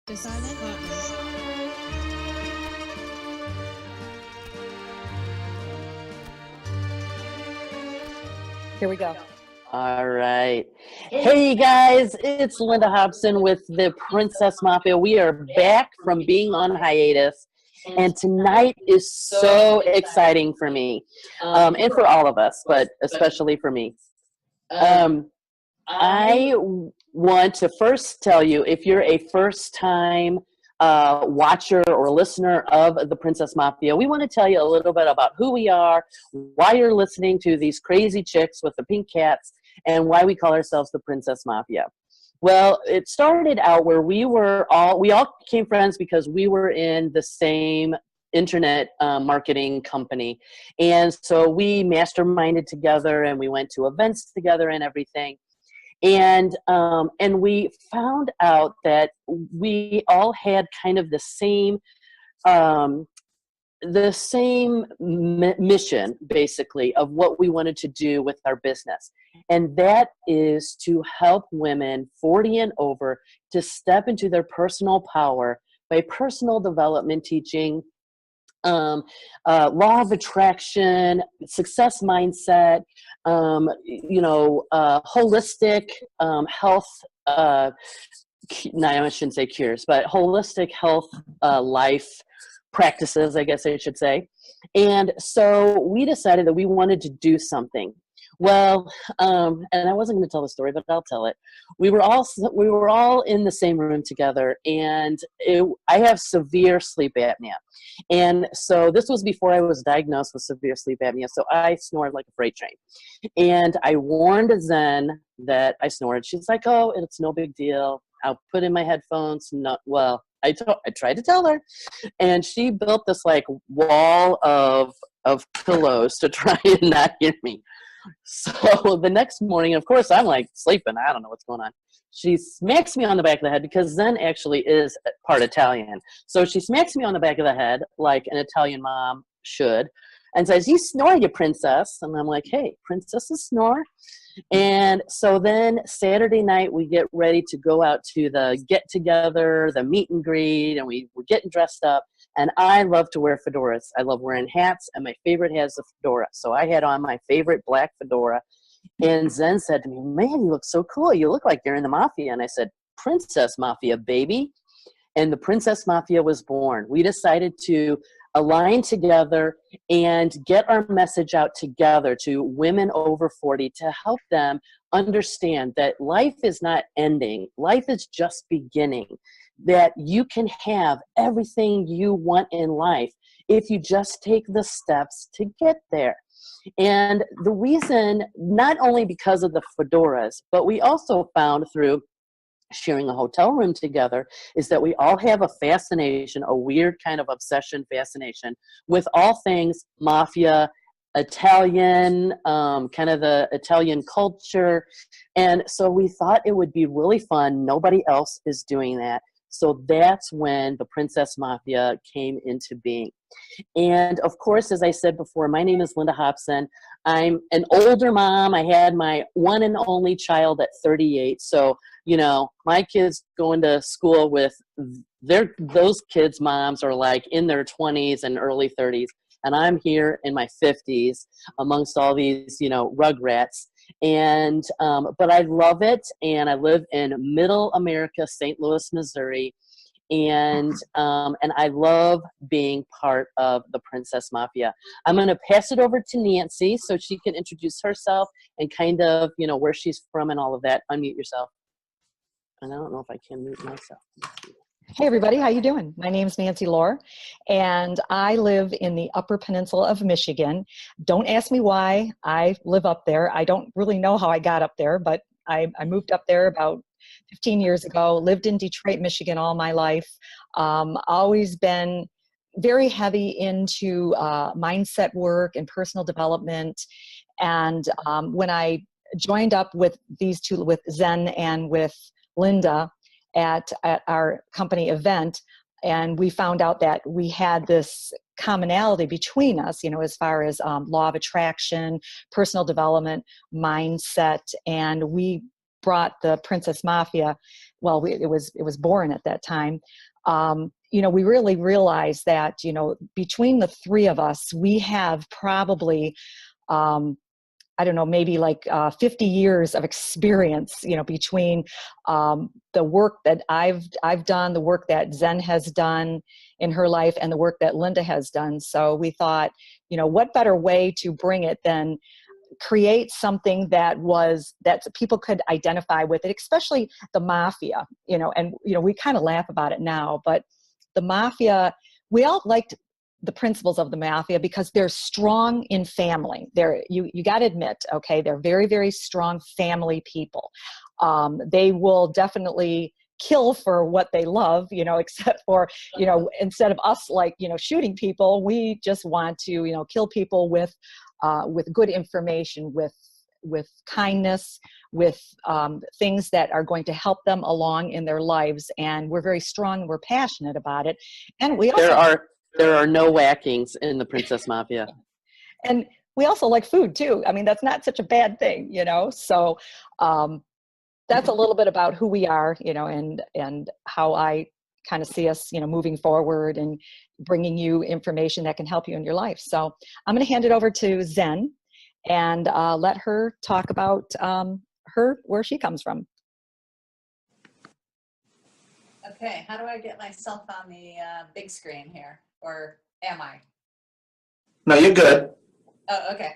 The silent partner. Here we go. All right. Hey guys, it's Linda Hobson with the Princess Mafia. We are back from being on hiatus, and tonight is so exciting for me, and for all of us, but especially for me. I want to first tell you, if you're a first-time watcher or listener of the Princess Mafia, we want to tell you a little bit about who we are, why you're listening to these crazy chicks with the pink cats, and why we call ourselves the Princess Mafia. Well, it started out where we all became friends because we were in the same internet marketing company. And so we masterminded together and we went to events together and everything. And we found out that we all had kind of the same mission, basically, of what we wanted to do with our business. And that is to help women 40 and over to step into their personal power by personal development teaching, law of attraction, success mindset, holistic health. No, I shouldn't say cures, but holistic health life practices, I guess I should say. And so we decided that we wanted to do something. Well, and I wasn't going to tell the story, but I'll tell it. We were all in the same room together, and I have severe sleep apnea. And so this was before I was diagnosed with severe sleep apnea, so I snored like a freight train. And I warned Zen that I snored. She's like, oh, it's no big deal. I'll put in my headphones. I tried to tell her, and she built this like wall of pillows to try and not hear me. So the next morning, of course, I'm like sleeping. I don't know what's going on. She smacks me on the back of the head because Zen actually is part Italian. So she smacks me on the back of the head like an Italian mom should and says, you snore, you princess. And I'm like, hey, princesses snore. And so then Saturday night, we get ready to go out to the get-together, the meet and greet, and we're getting dressed up. And I love to wear fedoras. I love wearing hats, and my favorite hat is a fedora. So I had on my favorite black fedora. And Zen said to me, man, you look so cool. You look like you're in the Mafia. And I said, Princess Mafia, baby. And the Princess Mafia was born. We decided to align together and get our message out together to women over 40 to help them understand that life is not ending. Life is just beginning. That you can have everything you want in life if you just take the steps to get there. And the reason, not only because of the fedoras, but we also found through sharing a hotel room together, is that we all have a fascination, a weird kind of obsession, fascination with all things Mafia, Italian, kind of the Italian culture. And so we thought it would be really fun. Nobody else is doing that. So that's when the Princess Mafia came into being. And of course, as I said before, my name is Linda Hobson. I'm an older mom. I had my one and only child at 38. So, my kids going to school with those kids' moms are like in their 20s and early 30s. And I'm here in my 50s amongst all these, rugrats. And, but I love it. And I live in middle America, St. Louis, Missouri. And I love being part of the Princess Mafia. I'm going to pass it over to Nancy so she can introduce herself and kind of, where she's from and all of that. Unmute yourself. And I don't know if I can mute myself. Hey everybody, how you doing? My name's Nancy Lohr, and I live in the Upper Peninsula of Michigan. Don't ask me why I live up there. I don't really know how I got up there, but I moved up there about 15 years ago, lived in Detroit, Michigan all my life. Always been very heavy into mindset work and personal development. And when I joined up with these two, with Zen and with Linda at our company event, and we found out that we had this commonality between us, as far as law of attraction, personal development, mindset, and we brought the Princess Mafia, well, it was born at that time. We really realized that, between the three of us, we have probably, I don't know, maybe like 50 years of experience, between the work that I've done, the work that Zen has done in her life, and the work that Linda has done. So we thought, what better way to bring it than create something that people could identify with it, especially the Mafia, and, we kind of laugh about it now, but the Mafia, we all liked the principles of the Mafia because they're strong in family. You got to admit, okay, they're very, very strong family people. They will definitely kill for what they love, except for, instead of us shooting people, we just want to, kill people with good information, with kindness, with things that are going to help them along in their lives. And we're very strong and we're passionate about it. And we also there are no whackings in the Princess Mafia. And we also like food too. I mean, that's not such a bad thing, So that's a little bit about who we are, and how I kind of see us, moving forward and bringing you information that can help you in your life. So I'm going to hand it over to Zen and let her talk about where she comes from. Okay, how do I get myself on the big screen here? Or am I? No, you're good. Oh, okay.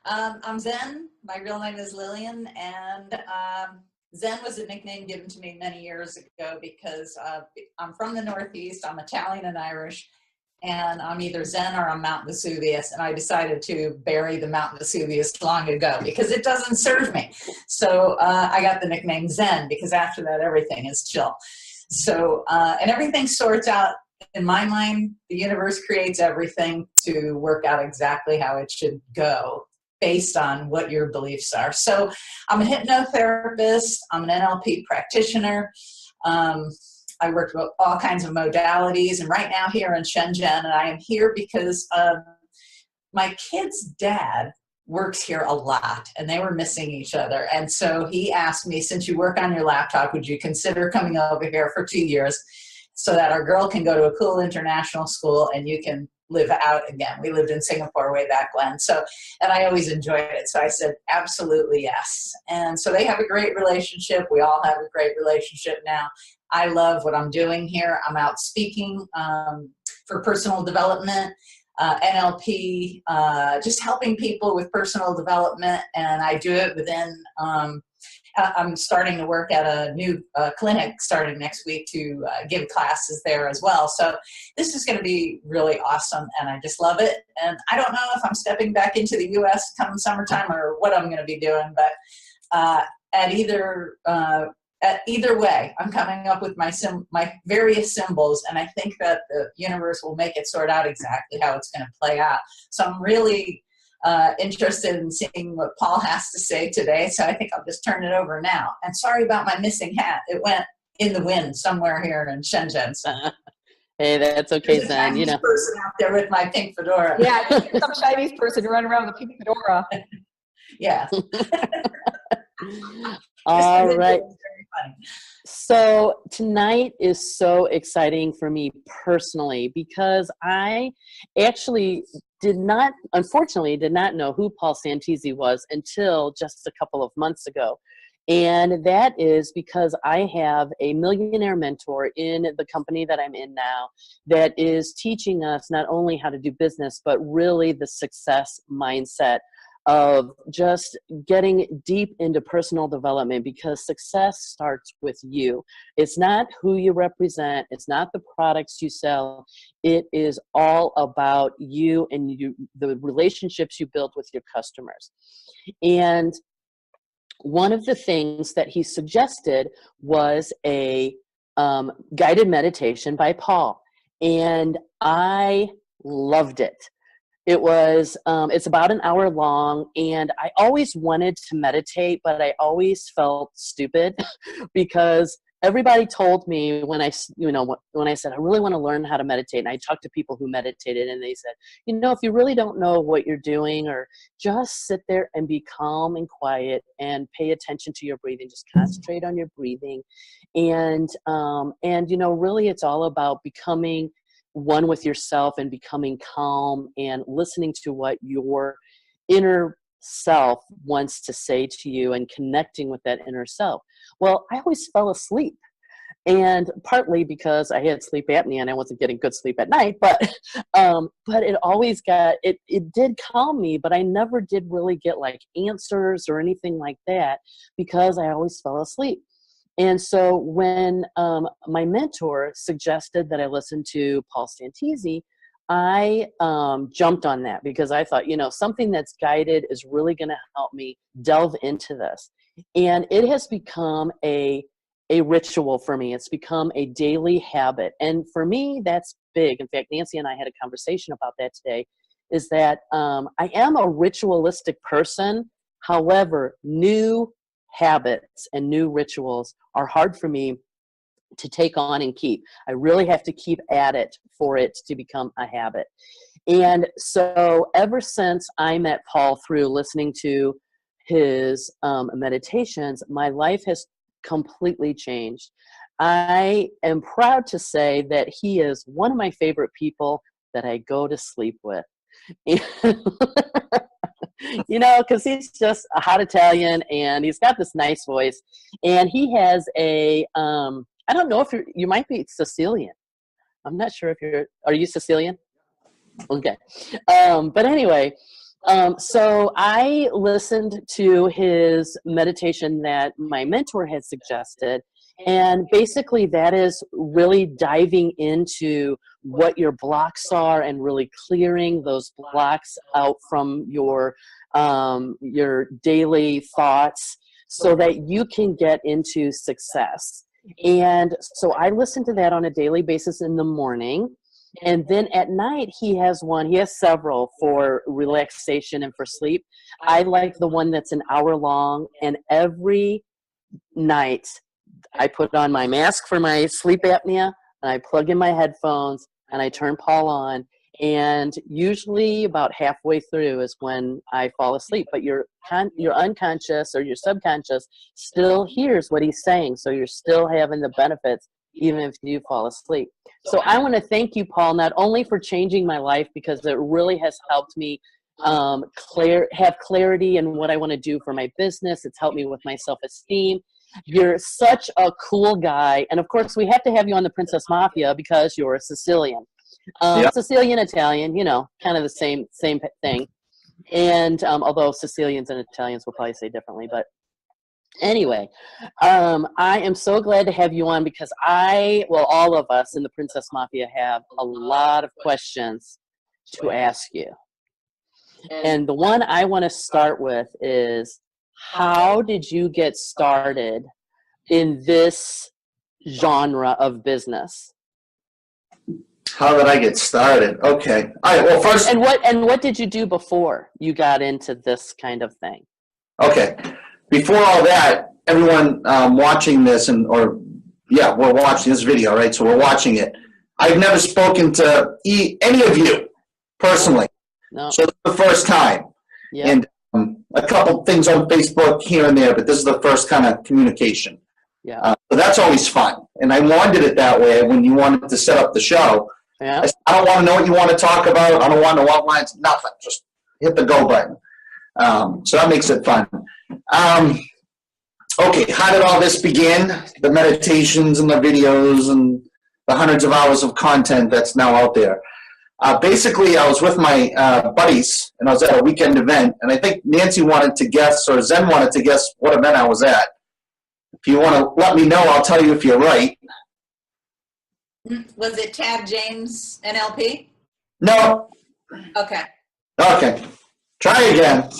I'm Zen. My real name is Lillian, and Zen was a nickname given to me many years ago because I'm from the Northeast. I'm Italian and Irish, and I'm either Zen or I'm Mount Vesuvius, and I decided to bury the Mount Vesuvius long ago because it doesn't serve me. So I got the nickname Zen because after that, everything is chill. So, and everything sorts out. In my mind, the universe creates everything to work out exactly how it should go based on what your beliefs are. So I'm a hypnotherapist. I'm an NLP practitioner. I work with all kinds of modalities. And right now here in Shenzhen, and I am here because my kid's dad works here a lot and they were missing each other. And so he asked me, since you work on your laptop, would you consider coming over here for 2 years so that our girl can go to a cool international school and you can live out again. We lived in Singapore way back when. So, and I always enjoyed it. So I said, absolutely yes. And so they have a great relationship. We all have a great relationship now. I love what I'm doing here. I'm out speaking for personal development, NLP, just helping people with personal development. And I do it within, I'm starting to work at a new clinic starting next week to give classes there as well. So this is going to be really awesome, and I just love it. And I don't know if I'm stepping back into the U.S. come summertime or what I'm going to be doing, but at either way, I'm coming up with my various symbols, and I think that the universe will make it sort out exactly how it's going to play out. So I'm really interested in seeing what Paul has to say today, so I think I'll just turn it over now. And sorry about my missing hat. It went in the wind somewhere here in Shenzhen. So. Hey, that's okay, There's a Zen. Chinese person out there with my pink fedora. Yeah, some Chinese person running around with a pink fedora. Yeah. All right. So tonight is so exciting for me personally because I actually unfortunately did not know who Paul Santisi was until just a couple of months ago. And that is because I have a millionaire mentor in the company that I'm in now that is teaching us not only how to do business, but really the success mindset of just getting deep into personal development, because success starts with you. It's not who you represent. It's not the products you sell. It is all about you and the relationships you build with your customers. And one of the things that he suggested was a guided meditation by Paul. And I loved it. It was, it's about an hour long, and I always wanted to meditate, but I always felt stupid because everybody told me when I said, I really want to learn how to meditate, and I talked to people who meditated, and they said, if you really don't know what you're doing, or just sit there and be calm and quiet and pay attention to your breathing, just concentrate on your breathing. And really it's all about becoming one with yourself and becoming calm and listening to what your inner self wants to say to you and connecting with that inner self. Well, I always fell asleep, and partly because I had sleep apnea and I wasn't getting good sleep at night, but it always it did calm me, but I never did really get like answers or anything like that because I always fell asleep. And so when my mentor suggested that I listen to Paul Santisi, I jumped on that because I thought, something that's guided is really going to help me delve into this. And it has become a ritual for me. It's become a daily habit. And for me, that's big. In fact, Nancy and I had a conversation about that today, is that I am a ritualistic person. However, new habits and new rituals are hard for me to take on and keep. I really have to keep at it for it to become a habit. And so ever since I met Paul through listening to his meditations, my life has completely changed. I am proud to say that he is one of my favorite people that I go to sleep with. Because he's just a hot Italian, and he's got this nice voice, and he has a I don't know if you might be Sicilian. I'm not sure if are you Sicilian? Okay. But anyway, so I listened to his meditation that my mentor had suggested, and basically that is really diving into what your blocks are and really clearing those blocks out from your daily thoughts so that you can get into success. And so I listen to that on a daily basis in the morning. And then at night, he has several for relaxation and for sleep. I like the one that's an hour long. And every night, I put on my mask for my sleep apnea, and I plug in my headphones, and I turn Paul on. And usually about halfway through is when I fall asleep. But your unconscious or your subconscious still hears what he's saying. So you're still having the benefits even if you fall asleep. So I want to thank you, Paul, not only for changing my life, because it really has helped me have clarity in what I want to do for my business. It's helped me with my self-esteem. You're such a cool guy. And of course, we have to have you on the Princess Mafia because you're a Sicilian. Sicilian, Italian, kind of the same thing. And although Sicilians and Italians will probably say differently, but anyway, I am so glad to have you on because all of us in the Princess Mafia have a lot of questions to ask you. And the one I want to start with is, how did you get started in this genre of business? How did I get started? Okay. All right. Well, first. And what did you do before you got into this kind of thing? Okay. Before all that, everyone watching this we're watching this video, right? So we're watching it. I've never spoken to any of you personally. No. So this is the first time. Yeah. And a couple things on Facebook here and there, but this is the first kind of communication. Yeah. So that's always fun. And I wanted it that way when you wanted to set up the show. Yeah. I said, I don't want to know what you want to talk about. I don't want no outlines, nothing. Just hit the go button. So that makes it fun. Okay, how did all this begin? The meditations and the videos and the hundreds of hours of content that's now out there. Basically, I was with my buddies, and I was at a weekend event, and I think Nancy wanted to guess, or Zen wanted to guess what event I was at. If you want to let me know, I'll tell you if you're right. Was it Tab James NLP? No. Okay. Okay. Try again.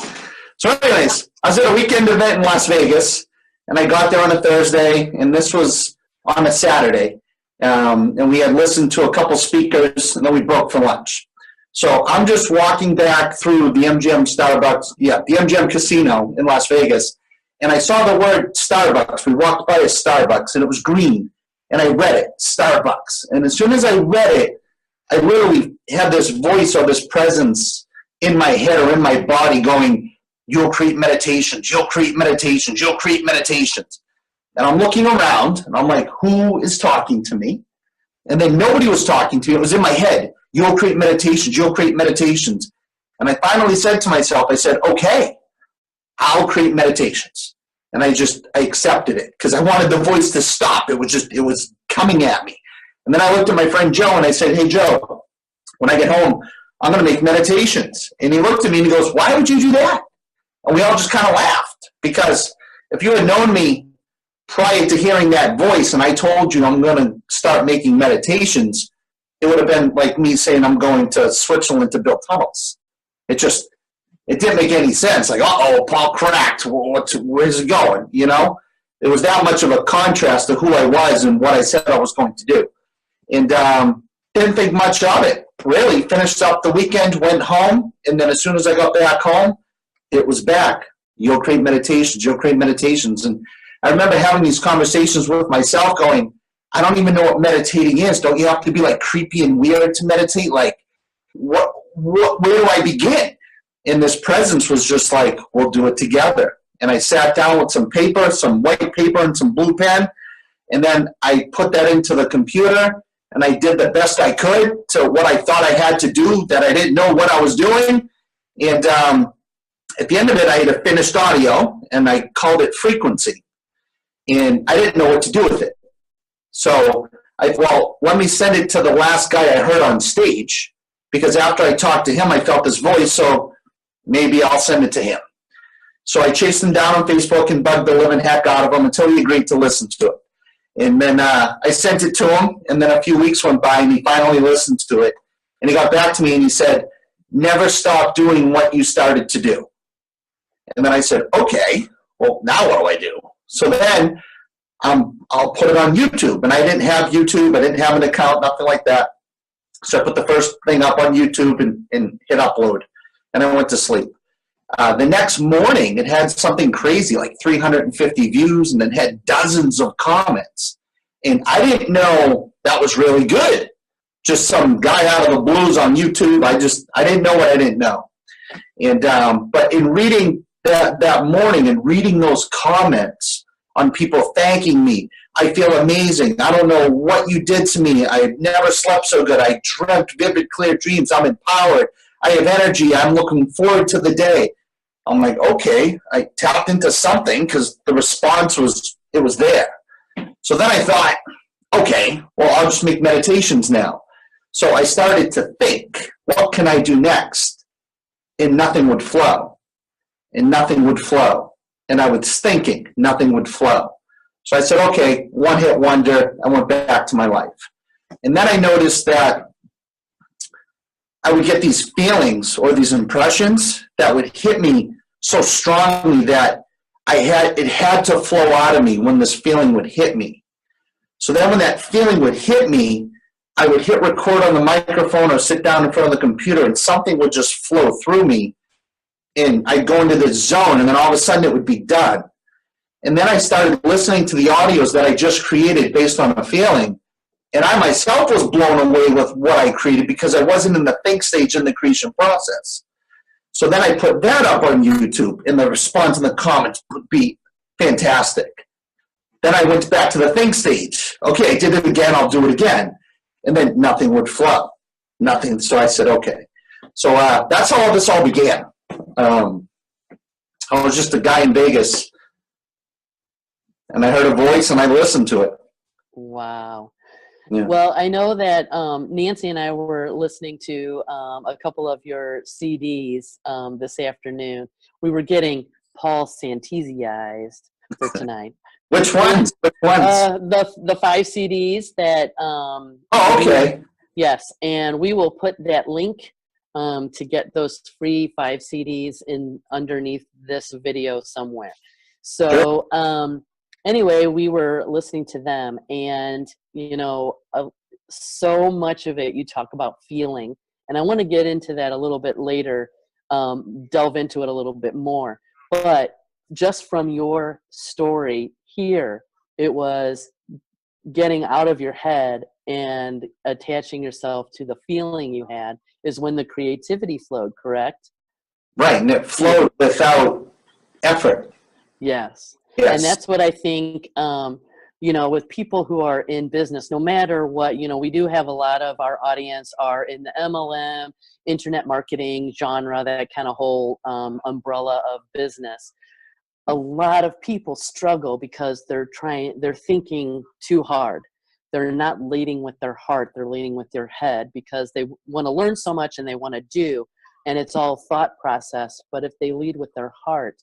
So anyways, I was at a weekend event in Las Vegas, and I got there on a Thursday, and this was on a Saturday. And we had listened to a couple speakers, and then we broke for lunch. So I'm just walking back through the MGM the MGM Casino in Las Vegas, and I saw the word Starbucks. We walked by a Starbucks, and it was green. And I read it, Starbucks. And as soon as I read it, I literally had this voice or this presence in my head or in my body going, you'll create meditations, you'll create meditations, you'll create meditations. And I'm looking around, and I'm like, who is talking to me? And then nobody was talking to me. It was in my head. You'll create meditations, you'll create meditations. And I finally said to myself, I said, okay, I'll create meditations. And I accepted it because I wanted the voice to stop. It was coming at me. And then I looked at my friend Joe and I said, hey, Joe, when I get home, I'm going to make meditations. And he looked at me and he goes, why would you do that? And we all just kind of laughed because if you had known me prior to hearing that voice and I told you I'm going to start making meditations, it would have been like me saying I'm going to Switzerland to build tunnels. It didn't make any sense. Like, uh-oh, Paul cracked. Where's it going? You know? It was that much of a contrast to who I was and what I said I was going to do. And didn't think much of it. Really, finished up the weekend, went home, and then as soon as I got back home, it was back. You'll create meditations. You'll create meditations. And I remember having these conversations with myself going, I don't even know what meditating is. Don't you have to be like creepy and weird to meditate? Like, where do I begin? And this presence was just like, we'll do it together. And I sat down with some paper, some white paper and some blue pen. And then I put that into the computer and I did the best I could to what I thought I had to do that I didn't know what I was doing. And at the end of it, I had a finished audio and I called it frequency. And I didn't know what to do with it. So let me send it to the last guy I heard on stage because after I talked to him, I felt his voice. So maybe I'll send it to him. So I chased him down on Facebook and bugged the living heck out of him until he agreed to listen to it. And then I sent it to him, and then a few weeks went by, and he finally listened to it. And he got back to me, and he said, never stop doing what you started to do. And then I said, okay, well, now what do I do? So then I'll put it on YouTube. And I didn't have YouTube. I didn't have an account, nothing like that. So I put the first thing up on YouTube and hit upload. And I went to sleep. The next morning, it had something crazy, like 350 views, and then had dozens of comments. And I didn't know that was really good. Just some guy out of the blues on YouTube. I didn't know what I didn't know. And but in reading that morning and reading those comments on people thanking me, I feel amazing. I don't know what you did to me. I've never slept so good. I dreamt vivid, clear dreams. I'm empowered. I have energy. I'm looking forward to the day. I'm like, okay, I tapped into something because the response was there. So then I thought, okay, well, I'll just make meditations now. So I started to think, what can I do next? And nothing would flow. And nothing would flow. And I was thinking, nothing would flow. So I said, okay, one hit wonder. I went back to my life. And then I noticed that I would get these feelings or these impressions that would hit me so strongly that it had to flow out of me when this feeling would hit me. So then when that feeling would hit me, I would hit record on the microphone or sit down in front of the computer and something would just flow through me and I'd go into this zone and then all of a sudden it would be done. And then I started listening to the audios that I just created based on a feeling. And I myself was blown away with what I created because I wasn't in the think stage in the creation process. So then I put that up on YouTube, and the response in the comments would be fantastic. Then I went back to the think stage. Okay, I did it again, I'll do it again. And then nothing would flow. Nothing. So I said, okay. So that's how this all began. I was just a guy in Vegas, and I heard a voice, and I listened to it. Wow. Yeah. Well, I know that Nancy and I were listening to a couple of your CDs this afternoon. We were getting Paul Santisi-ized for tonight. Which ones? The 5 CDs that. Oh, okay. Yes, and we will put that link to get those free 5 CDs in underneath this video somewhere. So. Sure. Anyway, we were listening to them, and, so much of it, you talk about feeling, and I want to get into that a little bit later, delve into it a little bit more. But just from your story here, it was getting out of your head and attaching yourself to the feeling you had is when the creativity flowed, correct? Right, and it flowed without effort. Yes. Yes. And that's what I think, with people who are in business, no matter what, we do have a lot of our audience are in the MLM, internet marketing genre, that kind of whole umbrella of business. A lot of people struggle because they're thinking too hard. They're not leading with their heart, they're leading with their head because they want to learn so much and they want to do, and it's all thought process. But if they lead with their heart,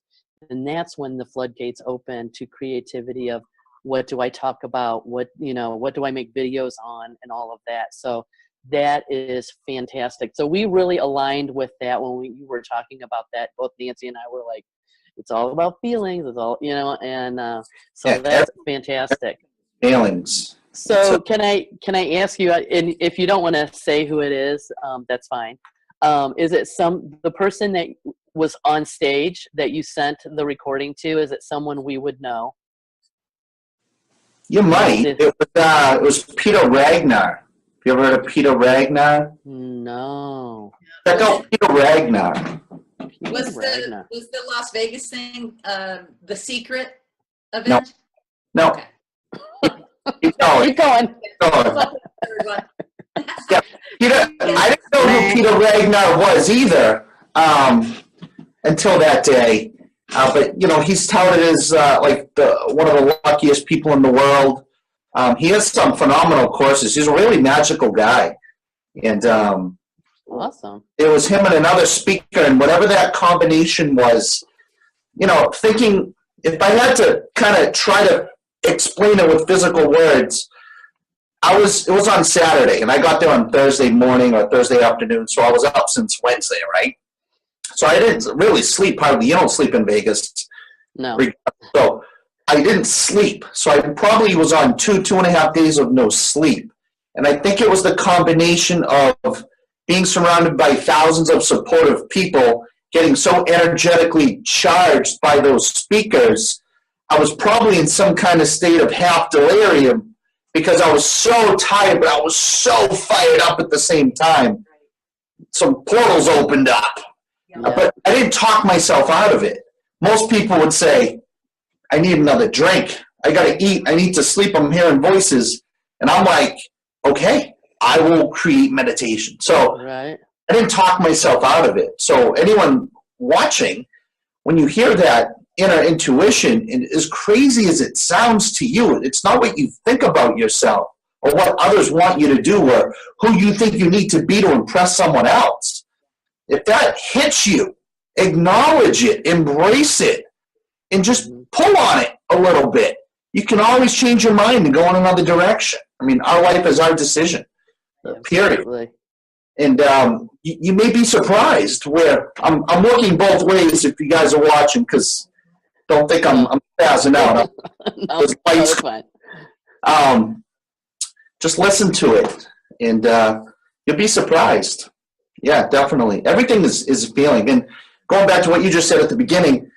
then that's when the floodgates open to creativity of what do I talk about, what do I make videos on, and all of that. So that is fantastic. So we really aligned with that when you were talking about that. Both Nancy and I were like, it's all about feelings. It's all, that's fantastic. Feelings. So can I ask you, and if you don't want to say who it is, that's fine. Is it the person that was on stage that you sent the recording to? Is it someone we would know? You might. It was Peter Ragnar. Have you ever heard of Peter Ragnar? No. Check out Peter Ragnar. Was the Las Vegas thing the secret event? No. Okay. Keep going. Keep going. Yeah, I didn't know who Peter Ragnar was either until that day. But he's touted as like one of the luckiest people in the world. He has some phenomenal courses. He's a really magical guy, and awesome. It was him and another speaker, and whatever that combination was, thinking if I had to kind of try to explain it with physical words, it was on Saturday, and I got there on Thursday morning or Thursday afternoon, so I was up since Wednesday, right? So I didn't really sleep hardly. You don't sleep in Vegas. No. So I didn't sleep. So I probably was on 2.5 days of no sleep. And I think it was the combination of being surrounded by thousands of supportive people, getting so energetically charged by those speakers. I was probably in some kind of state of half delirium because I was so tired, but I was so fired up at the same time. Some portals opened up. Yeah. But I didn't talk myself out of it. Most people would say, I need another drink. I got to eat. I need to sleep. I'm hearing voices. And I'm like, okay, I will create meditation. So right. I didn't talk myself out of it. So anyone watching, when you hear that inner intuition, and as crazy as it sounds to you, it's not what you think about yourself or what others want you to do or who you think you need to be to impress someone else. If that hits you, acknowledge it, embrace it, and just pull on it a little bit. You can always change your mind and go in another direction. I mean, our life is our decision, period. Absolutely. And you may be surprised where I'm working both ways if you guys are watching, because don't think I'm passing out. No, that's fine. Just listen to it, and you'll be surprised. Yeah, definitely. Everything is a feeling. And going back to what you just said at the beginning,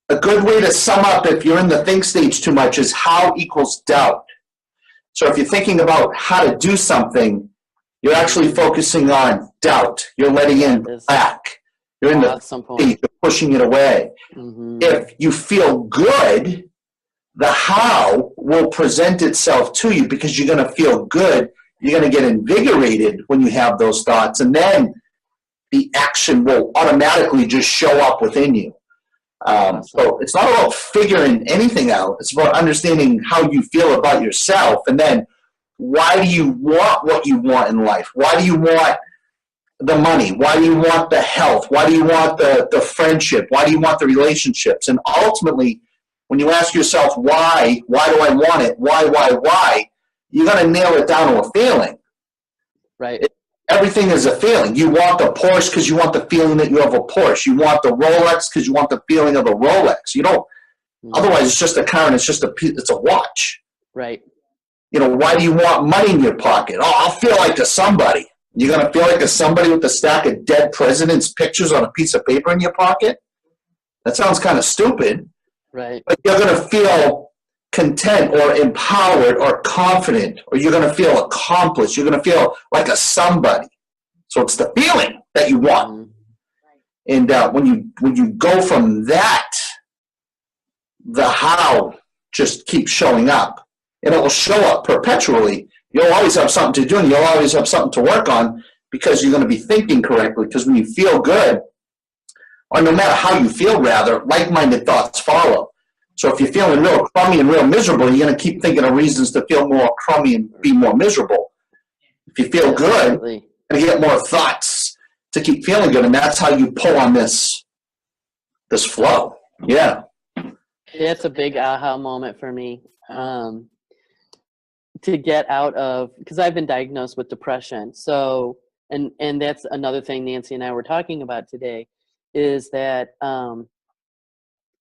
a good way to sum up if you're in the think stage too much is how equals doubt. So if you're thinking about how to do something, you're actually focusing on doubt. You're letting in lack. You're in the stage, you're pushing it away. Mm-hmm. If you feel good, the how will present itself to you because you're going to feel good. You're going to get invigorated when you have those thoughts, and then the action will automatically just show up within you. So it's not about figuring anything out. It's about understanding how you feel about yourself, and then why do you want what you want in life? Why do you want the money? Why do you want the health? Why do you want the friendship? Why do you want the relationships? And ultimately, when you ask yourself, why do I want it? Why? You got to nail it down to a feeling. Right. Everything is a feeling. You want the Porsche because you want the feeling that you have a Porsche. You want the Rolex because you want the feeling of the Rolex. You don't. Otherwise, it's just a car and it's a watch. Right. Why do you want money in your pocket? Oh, I'll feel like a somebody. You're going to feel like a somebody with a stack of dead presidents' pictures on a piece of paper in your pocket? That sounds kind of stupid. Right. But you're going to feel content or empowered or confident, or you're going to feel accomplished. You're going to feel like a somebody. So it's the feeling that you want. And when you go from that, the how just keeps showing up. And it will show up perpetually. You'll always have something to do, and you'll always have something to work on because you're going to be thinking correctly. Because when you feel good, or no matter how you feel, rather, like-minded thoughts follow. So if you're feeling real crummy and real miserable, you're going to keep thinking of reasons to feel more crummy and be more miserable. If you feel good, you're going to get more thoughts to keep feeling good, and that's how you pull on this flow. Yeah. It's a big aha moment for me. To get out of, because I've been diagnosed with depression. So, and that's another thing Nancy and I were talking about today, is that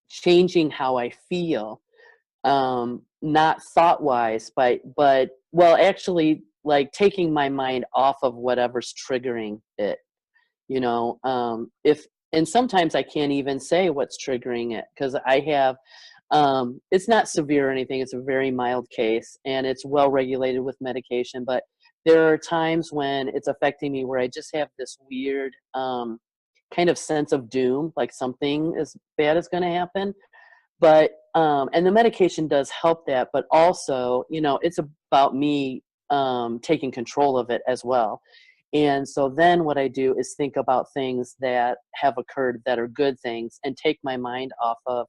changing how I feel, not thought-wise, but well, actually, like taking my mind off of whatever's triggering it. You know, and sometimes I can't even say what's triggering it, because I have, it's not severe or anything. It's a very mild case, and it's well regulated with medication. But there are times when it's affecting me where I just have this weird kind of sense of doom, like something as bad is going to happen. But and the medication does help that. But also, you know, it's about me taking control of it as well. And so then what I do is think about things that have occurred that are good things and take my mind off of,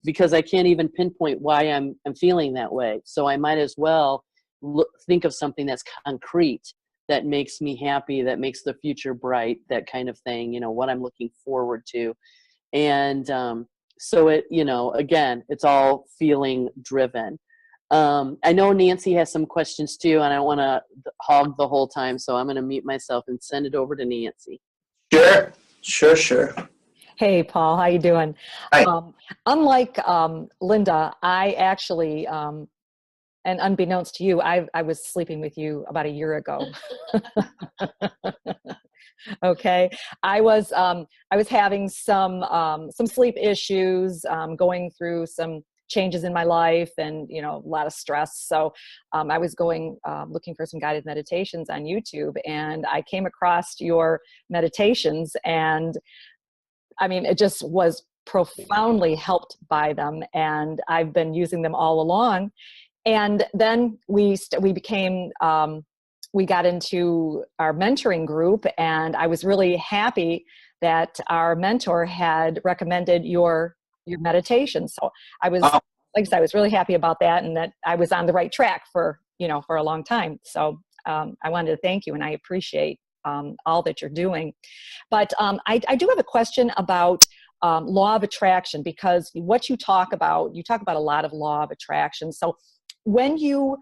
because I can't even pinpoint why I'm feeling that way. So I might as well think of something that's concrete, that makes me happy, that makes the future bright, that kind of thing, you know, what I'm looking forward to. And so it, you know, again, it's all feeling driven. I know Nancy has some questions too, and I want to hog the whole time, so I'm going to mute myself and send it over to Nancy. Sure. Hey, Paul, how you doing? Hi. Unlike Linda, I actually, and unbeknownst to you, I was sleeping with you about a year ago. Okay, I was having some sleep issues, going through some changes in my life, and you know, a lot of stress. So I was going looking for some guided meditations on YouTube, and I came across your meditations, and I mean, it just was profoundly helped by them, and I've been using them all along. And then we became we got into our mentoring group, and I was really happy that our mentor had recommended your meditation. So I was, like I said, I was really happy about that, and that I was on the right track for a long time. So I wanted to thank you, and I appreciate all that you're doing. But I do have a question about law of attraction, because what you talk about a lot of law of attraction. So when you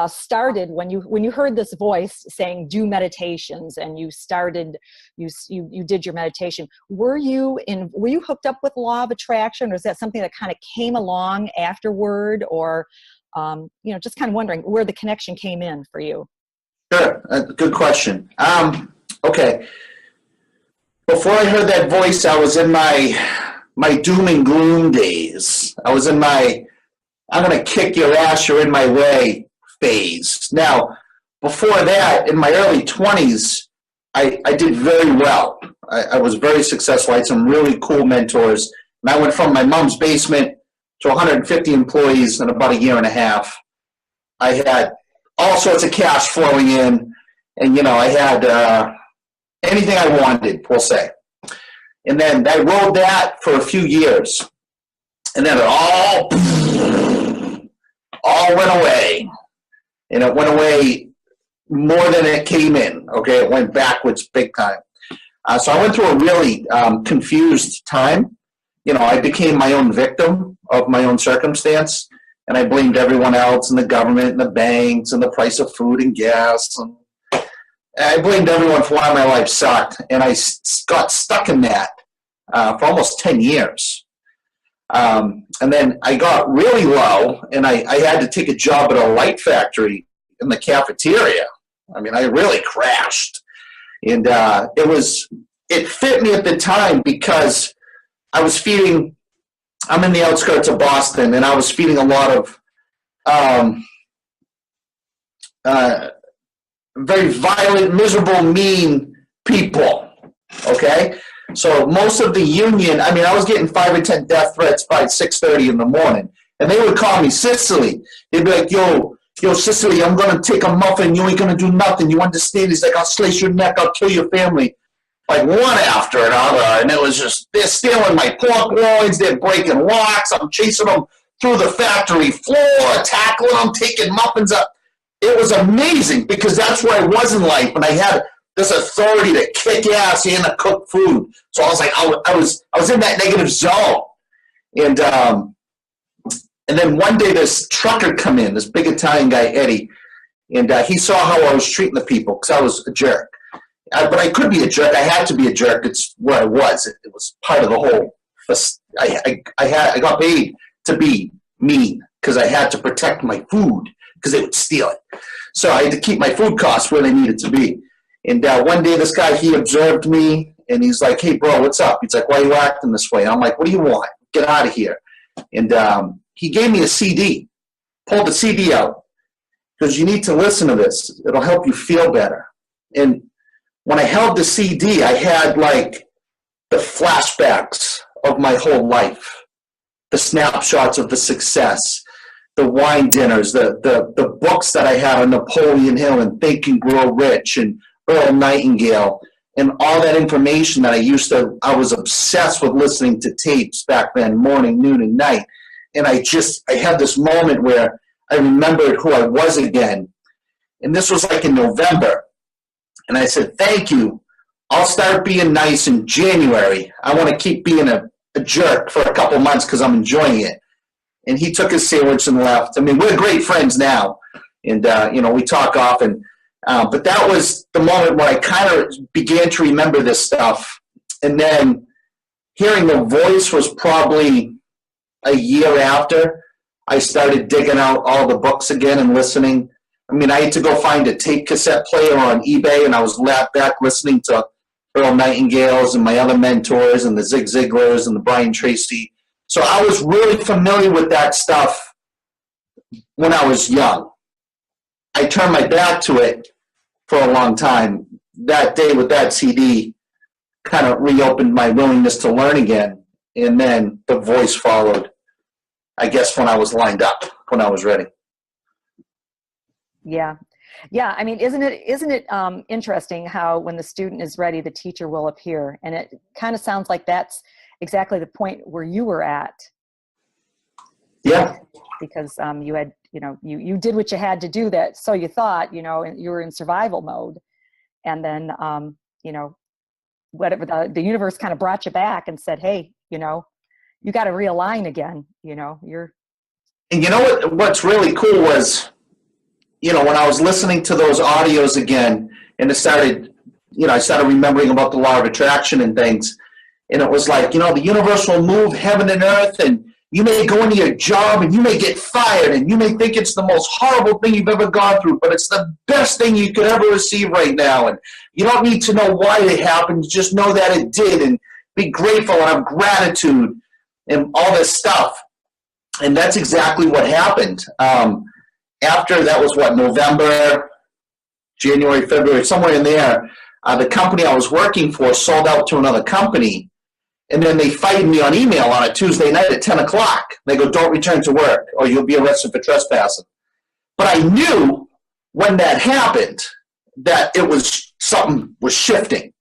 started, when you heard this voice saying do meditations, and you started, you did your meditation, were you hooked up with law of attraction, or is that something that kind of came along afterward, or just kind of wondering where the connection came in for you? Sure. Good question. Okay. Before I heard that voice, I was in my doom and gloom days. I was in my I'm going to kick your ass, you're in my way phase. Now, before that, in my early 20s, I did very well. I was very successful. I had some really cool mentors. And I went from my mom's basement to 150 employees in about a year and a half. I had all sorts of cash flowing in. And, I had anything I wanted, we'll say. And then I rode that for a few years. And then it all went away. And it went away more than it came in. Okay, it went backwards big time. So I went through a really confused time. I became my own victim of my own circumstance. And I blamed everyone else, and the government and the banks and the price of food and gas. And I blamed everyone for why my life sucked. And I got stuck in that for almost 10 years. And then I got really low, and I had to take a job at a light factory in the cafeteria. I mean, I really crashed. And it fit me at the time because I was feeding I'm in the outskirts of Boston, and I was feeding a lot of very violent, miserable, mean people. Okay, so most of the union. I mean, I was getting 5 or 10 death threats by 6:30 in the morning, and they would call me Sicily. They'd be like, "Yo, Sicily, I'm gonna take a muffin. You ain't gonna do nothing. You understand?" He's like, "I'll slice your neck. I'll kill your family." Like one after another, and it was just, they're stealing my pork loins, they're breaking locks, I'm chasing them through the factory floor, tackling them, taking muffins up. It was amazing because that's where I was in life, and I had this authority to kick ass and to cook food. So I was like, I was in that negative zone, and then one day this trucker come in, this big Italian guy Eddie, and he saw how I was treating the people because I was a jerk. But I could be a jerk. I had to be a jerk. It's where I was. It was part of the whole. I got paid to be mean because I had to protect my food because they would steal it. So I had to keep my food costs where they needed to be. And one day this guy, he observed me, and he's like, "Hey, bro, what's up?" He's like, "Why are you acting this way?" And I'm like, "What do you want? Get out of here." And he gave me a CD, pulled the CD out, because you need to listen to this. It'll help you feel better. And when I held the CD, I had like the flashbacks of my whole life, the snapshots of the success, the wine dinners, the books that I had on Napoleon Hill and Think and Grow Rich and Earl Nightingale, and all that information that I was obsessed with listening to tapes back then, morning, noon, and night. And I had this moment where I remembered who I was again. And this was like in November. And I said, "Thank you. I'll start being nice in January. I want to keep being a jerk for a couple months because I'm enjoying it." And he took his sandwich and left. I mean, we're great friends now. And, we talk often. But that was the moment where I kind of began to remember this stuff. And then hearing the voice was probably a year after I started digging out all the books again and listening. I mean, I had to go find a tape cassette player on eBay, and I was back listening to Earl Nightingale's and my other mentors and the Zig Ziglars and the Brian Tracy. So I was really familiar with that stuff when I was young. I turned my back to it for a long time. That day with that CD kind of reopened my willingness to learn again, and then the voice followed, I guess, when I was lined up, when I was ready. Yeah. I mean, isn't it interesting how when the student is ready, the teacher will appear, and it kind of sounds like that's exactly the point where you were at. Yeah. Because you had, you did what you had to do, that, so you thought, and you were in survival mode, and then whatever, the universe kind of brought you back and said, "Hey, you got to realign again. You're." And what's really cool was, when I was listening to those audios again, and I started remembering about the law of attraction and things, and it was like, the universe will move heaven and earth, and you may go into your job and you may get fired, and you may think it's the most horrible thing you've ever gone through, but it's the best thing you could ever receive right now, and you don't need to know why it happened, just know that it did, and be grateful and have gratitude and all this stuff. And that's exactly what happened. After that was November, January, February, somewhere in there, the company I was working for sold out to another company, and then they fired me on email on a Tuesday night at 10 o'clock. They go, "Don't return to work or you'll be arrested for trespassing." But I knew when that happened that something was shifting.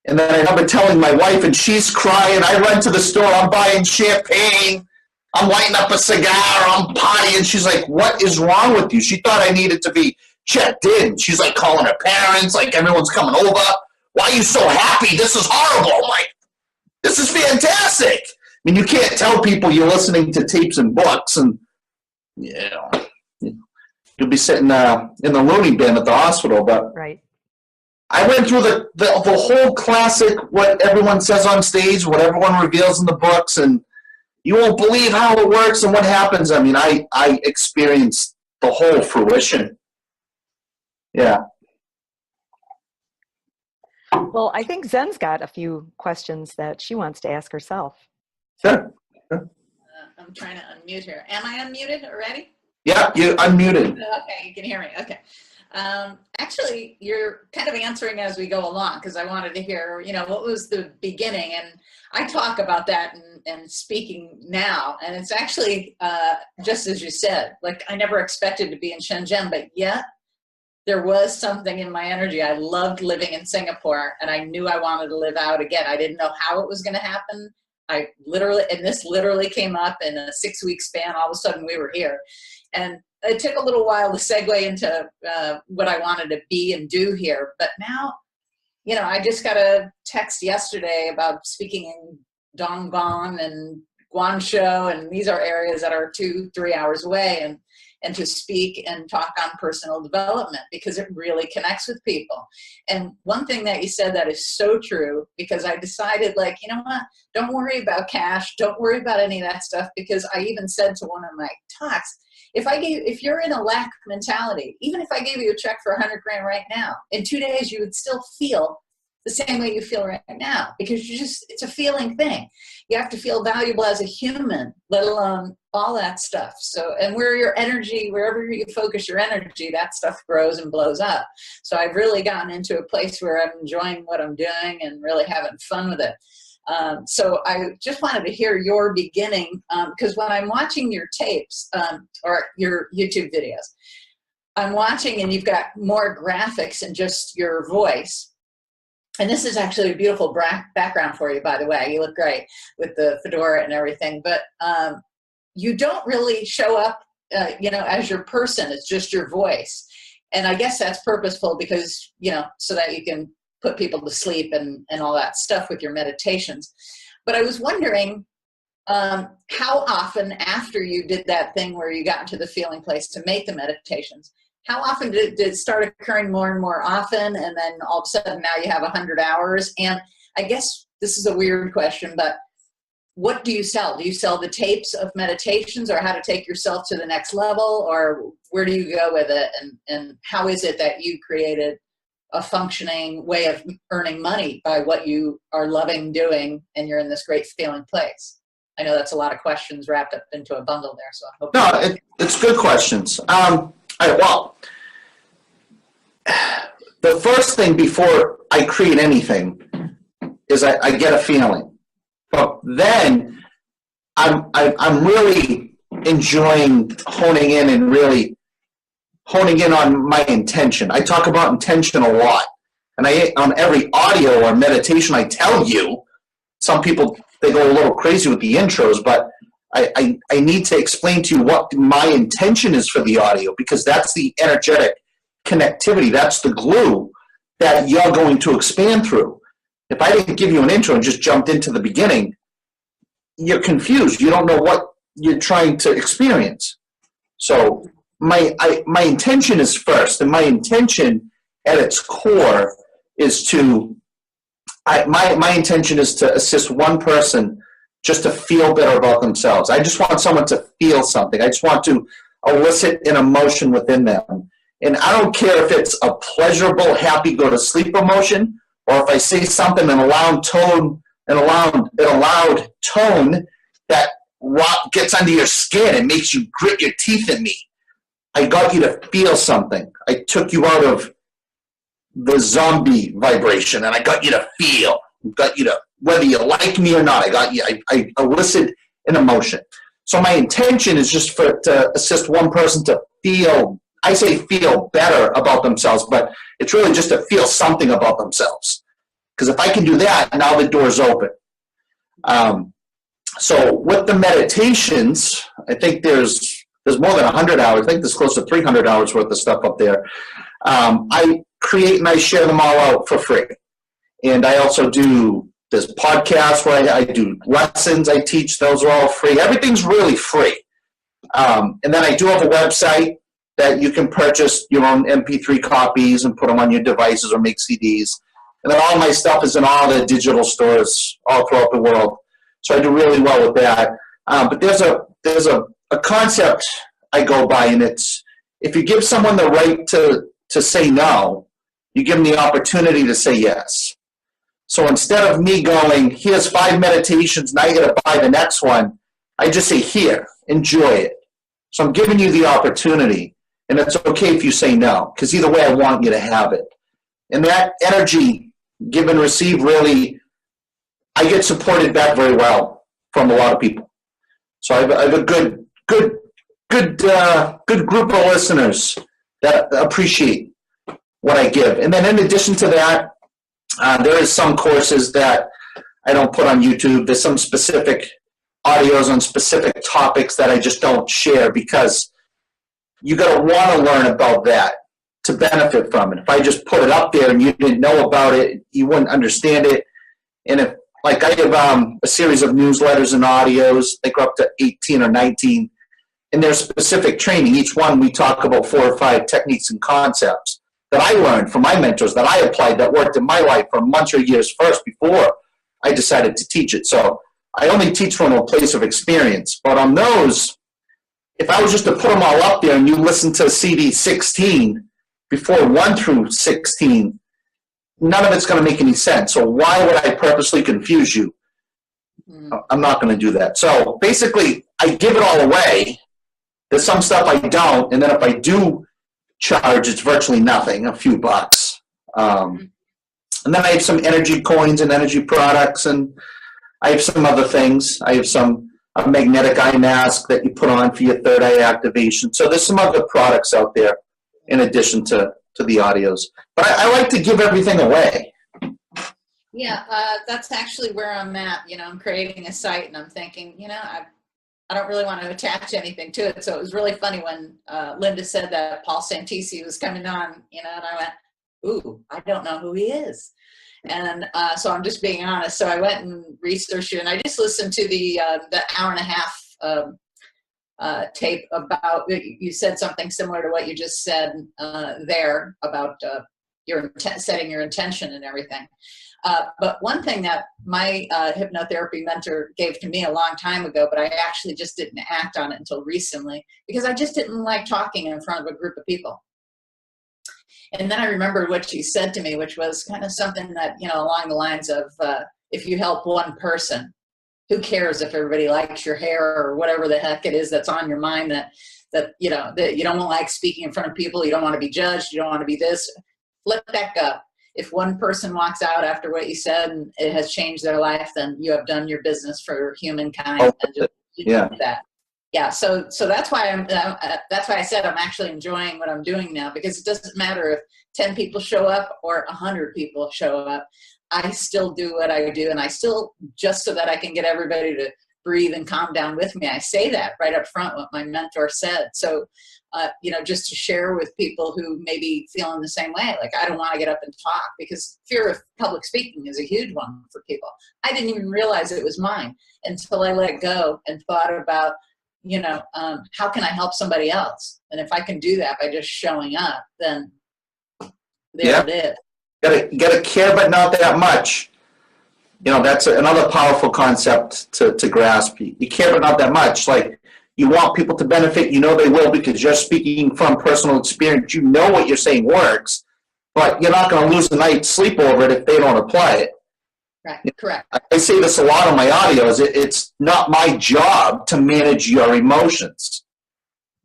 And then I remember telling my wife, and she's crying. I run to the store, I'm buying champagne, I'm lighting up a cigar, I'm partying. She's like, "What is wrong with you?" She thought I needed to be checked in. She's like calling her parents, like everyone's coming over. "Why are you so happy? This is horrible." I'm like, "This is fantastic." I mean, you can't tell people you're listening to tapes and books, and you'll be sitting in the loony bin at the hospital. But Right. I went through the whole classic, what everyone says on stage, what everyone reveals in the books, and you won't believe how it works and what happens. I mean, I experienced the whole fruition. Yeah. Well, I think Zen's got a few questions that she wants to ask herself. Sure. I'm trying to unmute here. Am I unmuted already? Yeah, you're unmuted. Okay, you can hear me. Okay. Actually, you're kind of answering as we go along, because I wanted to hear, what was the beginning? And I talk about that and speaking now, and it's actually just as you said, like I never expected to be in Shenzhen, but yet there was something in my energy. I loved living in Singapore, and I knew I wanted to live out again. I didn't know how it was going to happen. This literally came up in a 6-week span. All of a sudden we were here. And it took a little while to segue into what I wanted to be and do here. But now, I just got a text yesterday about speaking in Dongguan and Guangzhou, and these are areas that are 2-3 hours away, and to speak and talk on personal development, because it really connects with people. And one thing that you said that is so true, because I decided, like, you know what, don't worry about cash, don't worry about any of that stuff, because I even said to one of my talks, if you're in a lack mentality, even if I gave you a check for $100 grand right now, in 2 days you would still feel the same way you feel right now, because it's a feeling thing. You have to feel valuable as a human, let alone all that stuff. So, and where your energy, wherever you focus your energy, that stuff grows and blows up. So I've really gotten into a place where I'm enjoying what I'm doing and really having fun with it. So I just wanted to hear your beginning, because when I'm watching your tapes or your YouTube videos, I'm watching and you've got more graphics and just your voice. And this is actually a beautiful background for you, by the way. You look great with the fedora and everything. But you don't really show up, as your person. It's just your voice. And I guess that's purposeful because, so that you can put people to sleep and all that stuff with your meditations. But I was wondering how often after you did that thing where you got into the feeling place to make the meditations, how often did it start occurring more and more often, and then all of a sudden now you have 100 hours? And I guess this is a weird question, but what do you sell? Do you sell the tapes of meditations, or how to take yourself to the next level, or where do you go with it? And how is it that you created a functioning way of earning money by what you are loving doing, and you're in this great feeling place? I know that's a lot of questions wrapped up into a bundle there, so I hope. No, it's good questions. Well, the first thing before I create anything is I get a feeling, but then I'm really enjoying honing in and really honing in on my intention. I talk about intention a lot, and on every audio or meditation I tell you. Some people, they go a little crazy with the intros, but I need to explain to you what my intention is for the audio, because that's the energetic connectivity. That's the glue that you're going to expand through. If I didn't give you an intro and just jumped into the beginning, you're confused. You don't know what you're trying to experience. So my intention is first, and my intention at its core is my intention is to assist one person just to feel better about themselves. I just want someone to feel something. I just want to elicit an emotion within them. And I don't care if it's a pleasurable, happy, go to sleep emotion, or if I say something in a loud tone, that gets under your skin and makes you grit your teeth at me. I got you to feel something. I took you out of the zombie vibration, and I got you to feel. Got you to, whether you like me or not, I elicit an emotion. So my intention is just to assist one person to feel, I say feel better about themselves, but it's really just to feel something about themselves. Because if I can do that, now the door's open. So with the meditations, I think there's more than 100 hours. I think there's close to 300 hours worth of stuff up there. I create and I share them all out for free. And I also do this podcast where I do lessons I teach. Those are all free. Everything's really free. And then I do have a website that you can purchase your own MP3 copies and put them on your devices or make CDs. And then all my stuff is in all the digital stores all throughout the world. So I do really well with that. But there's a concept I go by, and it's if you give someone the right to say no, you give them the opportunity to say yes. So instead of me going, here's 5 meditations, now you got to buy the next one, I just say, here, enjoy it. So I'm giving you the opportunity, and it's okay if you say no, because either way I want you to have it. And that energy, give and receive, really, I get supported back very well from a lot of people. So I have a good group of listeners that appreciate what I give. And then in addition to that, there is some courses that I don't put on YouTube. There's some specific audios on specific topics that I just don't share, because you got to want to learn about that to benefit from it. If I just put it up there and you didn't know about it, you wouldn't understand it. And if, like, I have a series of newsletters and audios, I think we're up to 18 or 19, and there's specific training. Each one we talk about 4 or 5 techniques and concepts that I learned from my mentors, that I applied, that worked in my life for months or years first before I decided to teach it. So I only teach from a place of experience. But on those, if I was just to put them all up there and you listen to CD 16 before 1 through 16, none of it's going to make any sense. So why would I purposely confuse you? I'm not going to do that. So basically, I give it all away. There's some stuff I don't, and then if I do charge, it's virtually nothing, a few bucks. And then I have some energy coins and energy products, and I have some other things. I have a magnetic eye mask that you put on for your third eye activation. So there's some other products out there in addition to the audios. But I like to give everything away. Yeah, that's actually where I'm at. I'm creating a site, and I'm thinking, I don't really want to attach anything to it. So it was really funny when Linda said that Paul Santisi was coming on, and I went, ooh, I don't know who he is. And so I'm just being honest. So I went and researched it, and I just listened to the hour and a half tape about, you said something similar to what you just said there about setting your intention and everything. But one thing that my hypnotherapy mentor gave to me a long time ago, but I actually just didn't act on it until recently, because I just didn't like talking in front of a group of people. And then I remembered what she said to me, which was kind of something that, along the lines of, if you help one person, who cares if everybody likes your hair or whatever the heck it is that's on your mind, that you don't like speaking in front of people, you don't want to be judged, you don't want to be this. Let that go. If one person walks out after what you said and it has changed their life, then you have done your business for humankind. And just do that. Yeah. So that's why that's why I said I'm actually enjoying what I'm doing now, because it doesn't matter if 10 people show up or 100 people show up. I still do what I do, and I still, just so that I can get everybody to breathe and calm down with me, I say that right up front, what my mentor said. So, just to share with people who may be feeling the same way, like, I don't want to get up and talk, because fear of public speaking is a huge one for people. I didn't even realize it was mine until I let go and thought about, how can I help somebody else? And if I can do that by just showing up, then there it is. You gotta care, but not that much. That's another powerful concept to grasp. You care, but not that much. Like, you want people to benefit. They will, because you're speaking from personal experience. You know what you're saying works, but you're not going to lose a night's sleep over it if they don't apply it. Right. Correct. I say this a lot on my audios. It's not my job to manage your emotions.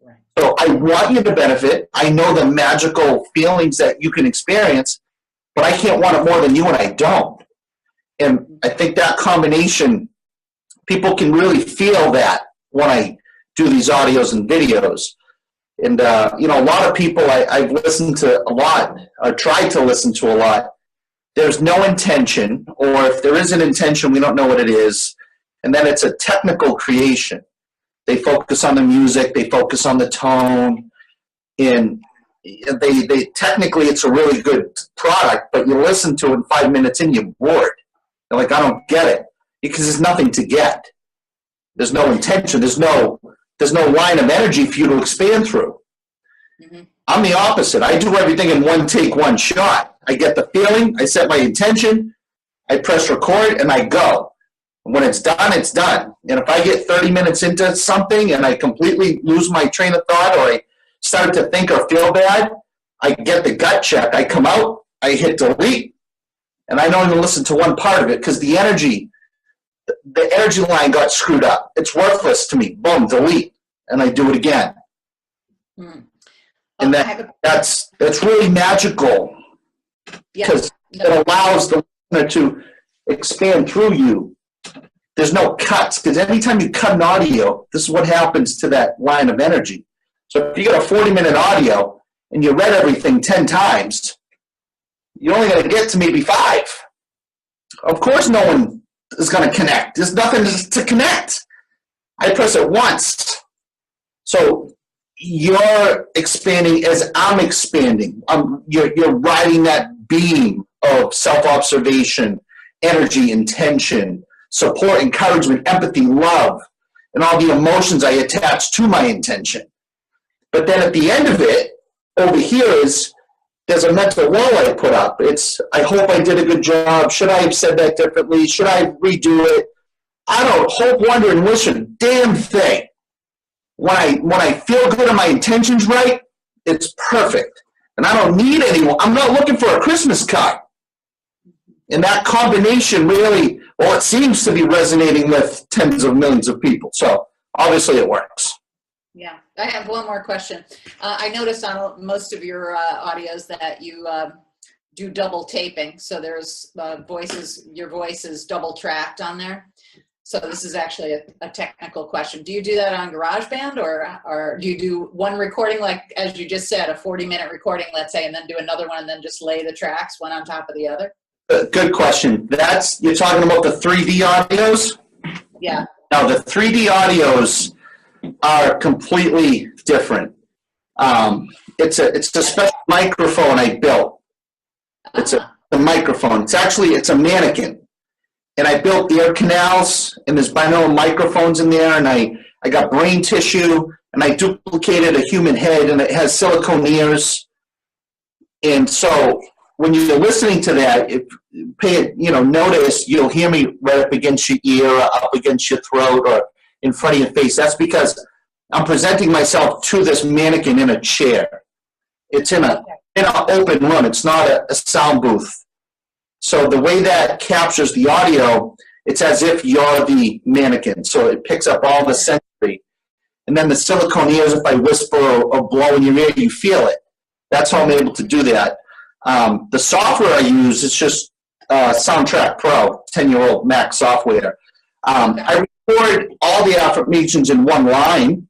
Right. So I want you to benefit. I know the magical feelings that you can experience, but I can't want it more than you, and I don't. And I think that combination, people can really feel that when I do these audios and videos. And, a lot of people I've listened to a lot, or tried to listen to a lot, there's no intention, or if there is an intention, we don't know what it is. And then it's a technical creation. They focus on the music, they focus on the tone, and they technically, it's a really good product, but you listen to it in 5 minutes and you're bored. You're like, I don't get it, because there's nothing to get. There's no intention. There's no line of energy for you to expand through. Mm-hmm. I'm the opposite. I do everything in one take, one shot. I get the feeling, I set my intention, I press record, and I go. And when it's done, it's done. And if I get 30 minutes into something and I completely lose my train of thought, or I start to think or feel bad, I get the gut check. I come out, I hit delete, and I don't even listen to one part of it, because the energy, the energy line got screwed up. It's worthless to me. Boom, delete, and I do it again. And that's really magical because it allows the listener to expand through you. There's no cuts, because anytime you cut an audio, this is what happens to that line of energy. So if you got a 40-minute audio and you read everything 10 times, you're only going to get to maybe 5. Of course no one is going to connect. There's nothing to connect. I press it once. So you're expanding as I'm expanding. You're riding that beam of self-observation, energy, intention, support, encouragement, empathy, love, and all the emotions I attach to my intention. But then at the end of it, over here there's a mental wall I put up. It's, I hope I did a good job. Should I have said that differently? Should I redo it? I don't hope, wonder, and wish a damn thing. When I feel good and my intention's right, it's perfect. And I don't need anyone. I'm not looking for a Christmas card. And that combination really, well, it seems to be resonating with tens of millions of people. So obviously it works. Yeah, I have one more question. I noticed on most of your audios that you do double taping. So there's your voice is double tracked on there. So this is actually a technical question. Do you do that on GarageBand or do you do one recording, like as you just said, a 40-minute recording, let's say, and then do another one and then just lay the tracks one on top of the other? Good question. You're talking about the 3D audios? Yeah. Now, the 3D audios are completely different. It's a special microphone I built. It's a microphone. It's a mannequin. And I built ear canals, and there's binaural microphones in there, and I got brain tissue, and I duplicated a human head, and it has silicone ears. And so when you're listening to that, notice you'll hear me right up against your ear, or up against your throat, or in front of your face. That's because I'm presenting myself to this mannequin in a chair. It's in an open room. It's not a sound booth. So the way that captures the audio, it's as if you're the mannequin. So it picks up all the sensory. And then the silicone ears, if I whisper or blow in your ear, you feel it. That's how I'm able to do that. The software I use is just Soundtrack Pro, 10-year-old Mac software. I record all the affirmations in one line,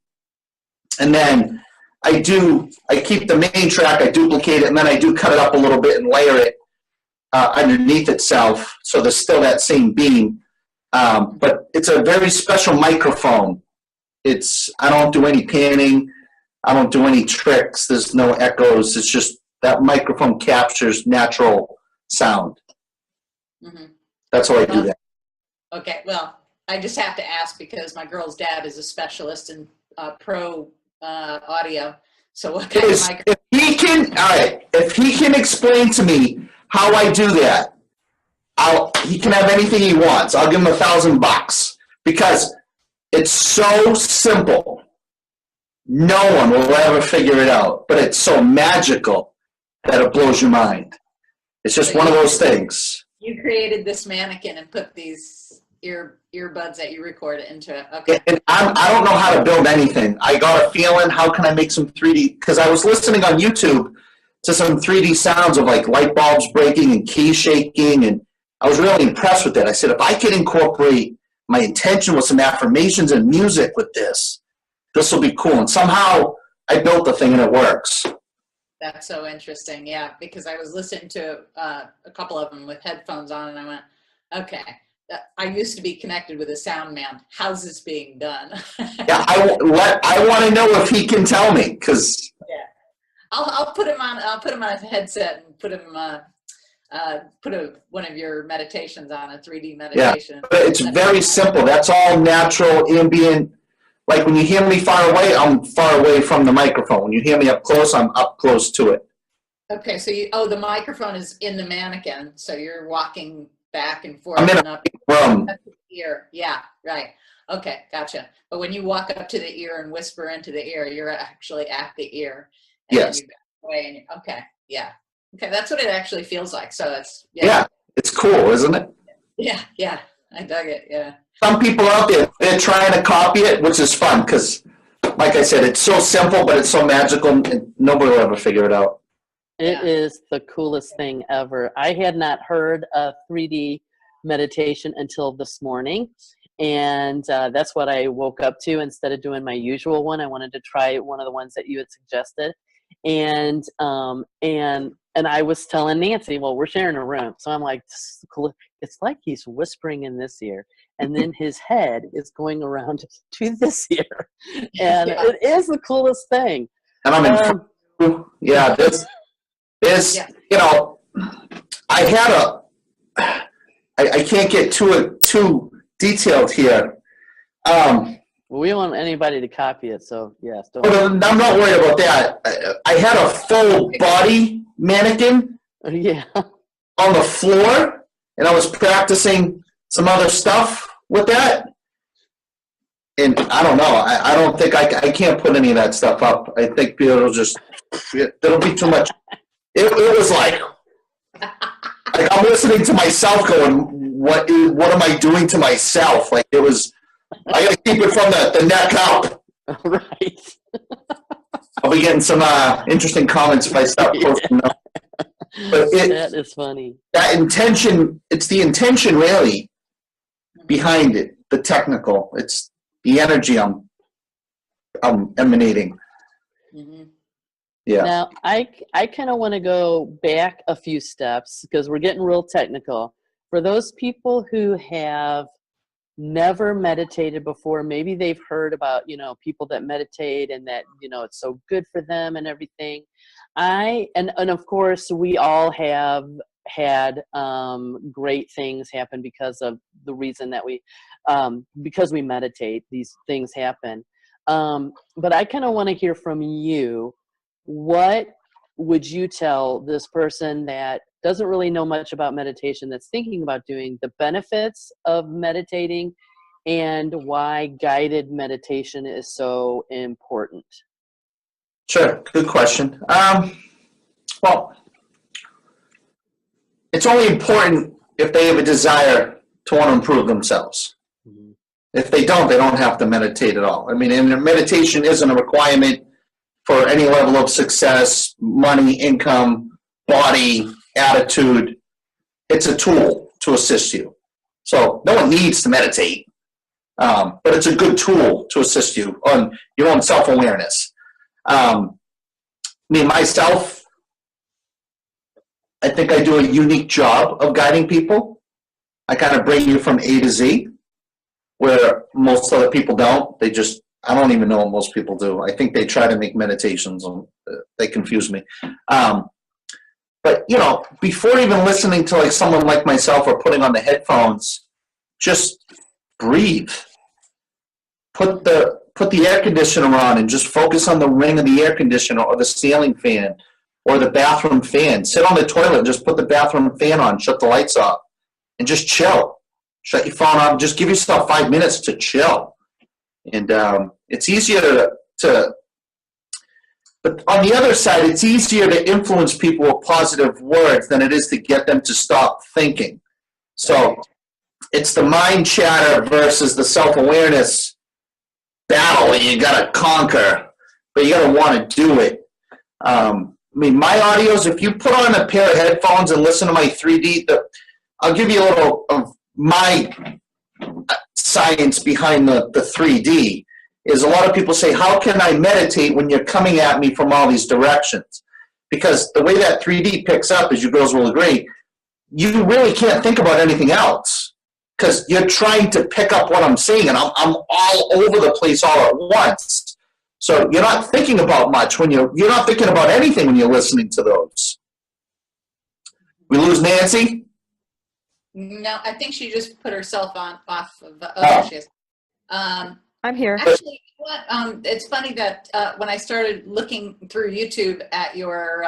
and then I keep the main track, I duplicate it, and then I do cut it up a little bit and layer it underneath itself, so there's still that same beam. But it's a very special microphone. I don't do any panning. I don't do any tricks. There's no echoes. It's just that microphone captures natural sound. Mm-hmm. That's how I do that. Okay, well, I just have to ask because my girl's dad is a specialist in pro audio. So what kind of microphone? If he can explain to me how I do that, he can have anything he wants. I'll give him $1,000 because it's so simple. No one will ever figure it out, but it's so magical that it blows your mind. It's just one of those things. You created this mannequin and put these earbuds that you record into it. Okay. And I don't know how to build anything. I got a feeling, how can I make some 3D? Because I was listening on YouTube to some 3D sounds of like light bulbs breaking and keys shaking, and I was really impressed with that. I said, if I could incorporate my intention with some affirmations and music with this will be cool. And somehow I built the thing and it works. That's so interesting. Yeah, because I was listening to a couple of them with headphones on, and I went, okay, I used to be connected with a sound man. How's this being done? Yeah, I want to know if he can tell me, because yeah, I'll put him on. I'll put him on a headset and put him one of your meditations on, a 3D meditation. Yeah, but it's very simple. That's all natural, ambient. Like when you hear me far away, I'm far away from the microphone. When you hear me up close, I'm up close to it. Okay, so the microphone is in the mannequin, so you're walking back and forth. I'm in a room. Ear. Yeah, right. Okay, gotcha. But when you walk up to the ear and whisper into the ear, you're actually at the ear. And yes. Then you back away and okay, yeah. Okay, that's what it actually feels like. So it's yeah, it's cool, isn't it? Yeah, I dug it. Yeah. some people out there, they're trying to copy it, which is fun because, like I said, it's so simple, but it's so magical, and nobody will ever figure it out. It is the coolest thing ever. I had not heard of 3D meditation until this morning, and that's what I woke up to instead of doing my usual one. I wanted to try one of the ones that you had suggested, and I was telling Nancy, well, we're sharing a room, so I'm like, this is cool. It's like he's whispering in this ear, and then his head is going around to this ear, and it is the coolest thing. And I'm in this is, you know, I had I can't get too detailed here. Well, we don't want anybody to copy it, so yes. I'm not worried about that. I had a full body mannequin on the floor, and I was practicing some other stuff with that. And I don't know. I don't think I can't put any of that stuff up. I think it'll be too much. It was like I'm listening to myself going, what am I doing to myself? Like it was, I got to keep it from the neck up. Right. I'll be getting some interesting comments if I start posting them. But that is funny. That intention, it's the intention really behind it, the technical. It's the energy I'm emanating. Mm-hmm. Yeah. Now, I kind of want to go back a few steps because we're getting real technical. For those people who have never meditated before, maybe they've heard about, people that meditate and that, it's so good for them and everything. And of course, we all have had great things happen because of the reason that because we meditate, these things happen. But I kind of want to hear from you. What would you tell this person that doesn't really know much about meditation, that's thinking about doing the benefits of meditating and why guided meditation is so important? Sure. Good question. Well, it's only important if they have a desire to want to improve themselves. Mm-hmm. If they don't have to meditate at all. I mean, and meditation isn't a requirement for any level of success, money, income, body, attitude. It's a tool to assist you. So no one needs to meditate, but it's a good tool to assist you on your own self-awareness. Me, myself, I think I do a unique job of guiding people. I kind of bring you from A to Z, where most other people don't. I don't even know what most people do. I think they try to make meditations, and they confuse me. But, before even listening to like someone like myself or putting on the headphones, just breathe. Put the air conditioner on and just focus on the ring of the air conditioner or the ceiling fan or the bathroom fan. Sit on the toilet and just put the bathroom fan on, shut the lights off, and just chill. Shut your phone off. Just give yourself 5 minutes to chill. And it's easier but on the other side, it's easier to influence people with positive words than it is to get them to stop thinking. So it's the mind chatter versus the self-awareness battle you got to conquer, but you got to want to do it. My audios, if you put on a pair of headphones and listen to my 3D, I'll give you a little of my science behind the 3D. Is a lot of people say, how can I meditate when you're coming at me from all these directions? Because the way that 3D picks up, as you girls will agree, you really can't think about anything else because you're trying to pick up what I'm saying, and I'm all over the place all at once. So you're not thinking about much when you're not thinking about anything when you're listening to those. We lose Nancy? No, I think she just put herself off of. She is. I'm here. Actually, it's funny that when I started looking through YouTube at your,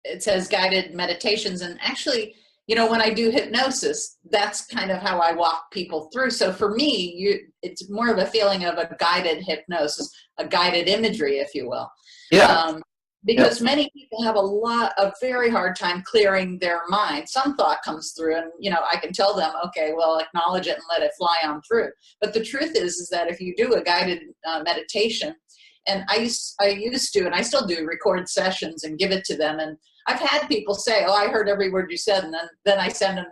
it says guided meditations, and actually, when I do hypnosis, that's kind of how I walk people through. So for me, it's more of a feeling of a guided hypnosis, a guided imagery, if you will. Yeah. because many people have a very hard time clearing their mind. Some thought comes through and, I can tell them, okay, well, acknowledge it and let it fly on through. But the truth is that if you do a guided meditation, and I used to, and I still do, record sessions and give it to them. And I've had people say, oh, I heard every word you said. And then I send them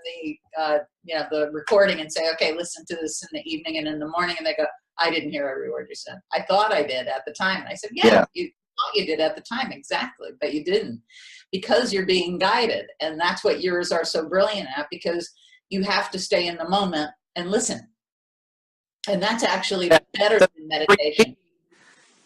the recording and say, okay, listen to this in the evening and in the morning. And they go, I didn't hear every word you said. I thought I did at the time. And I said, you thought you did at the time. Exactly. But you didn't, because you're being guided. And that's what yours are so brilliant at, because you have to stay in the moment and listen. And that's actually better than meditation.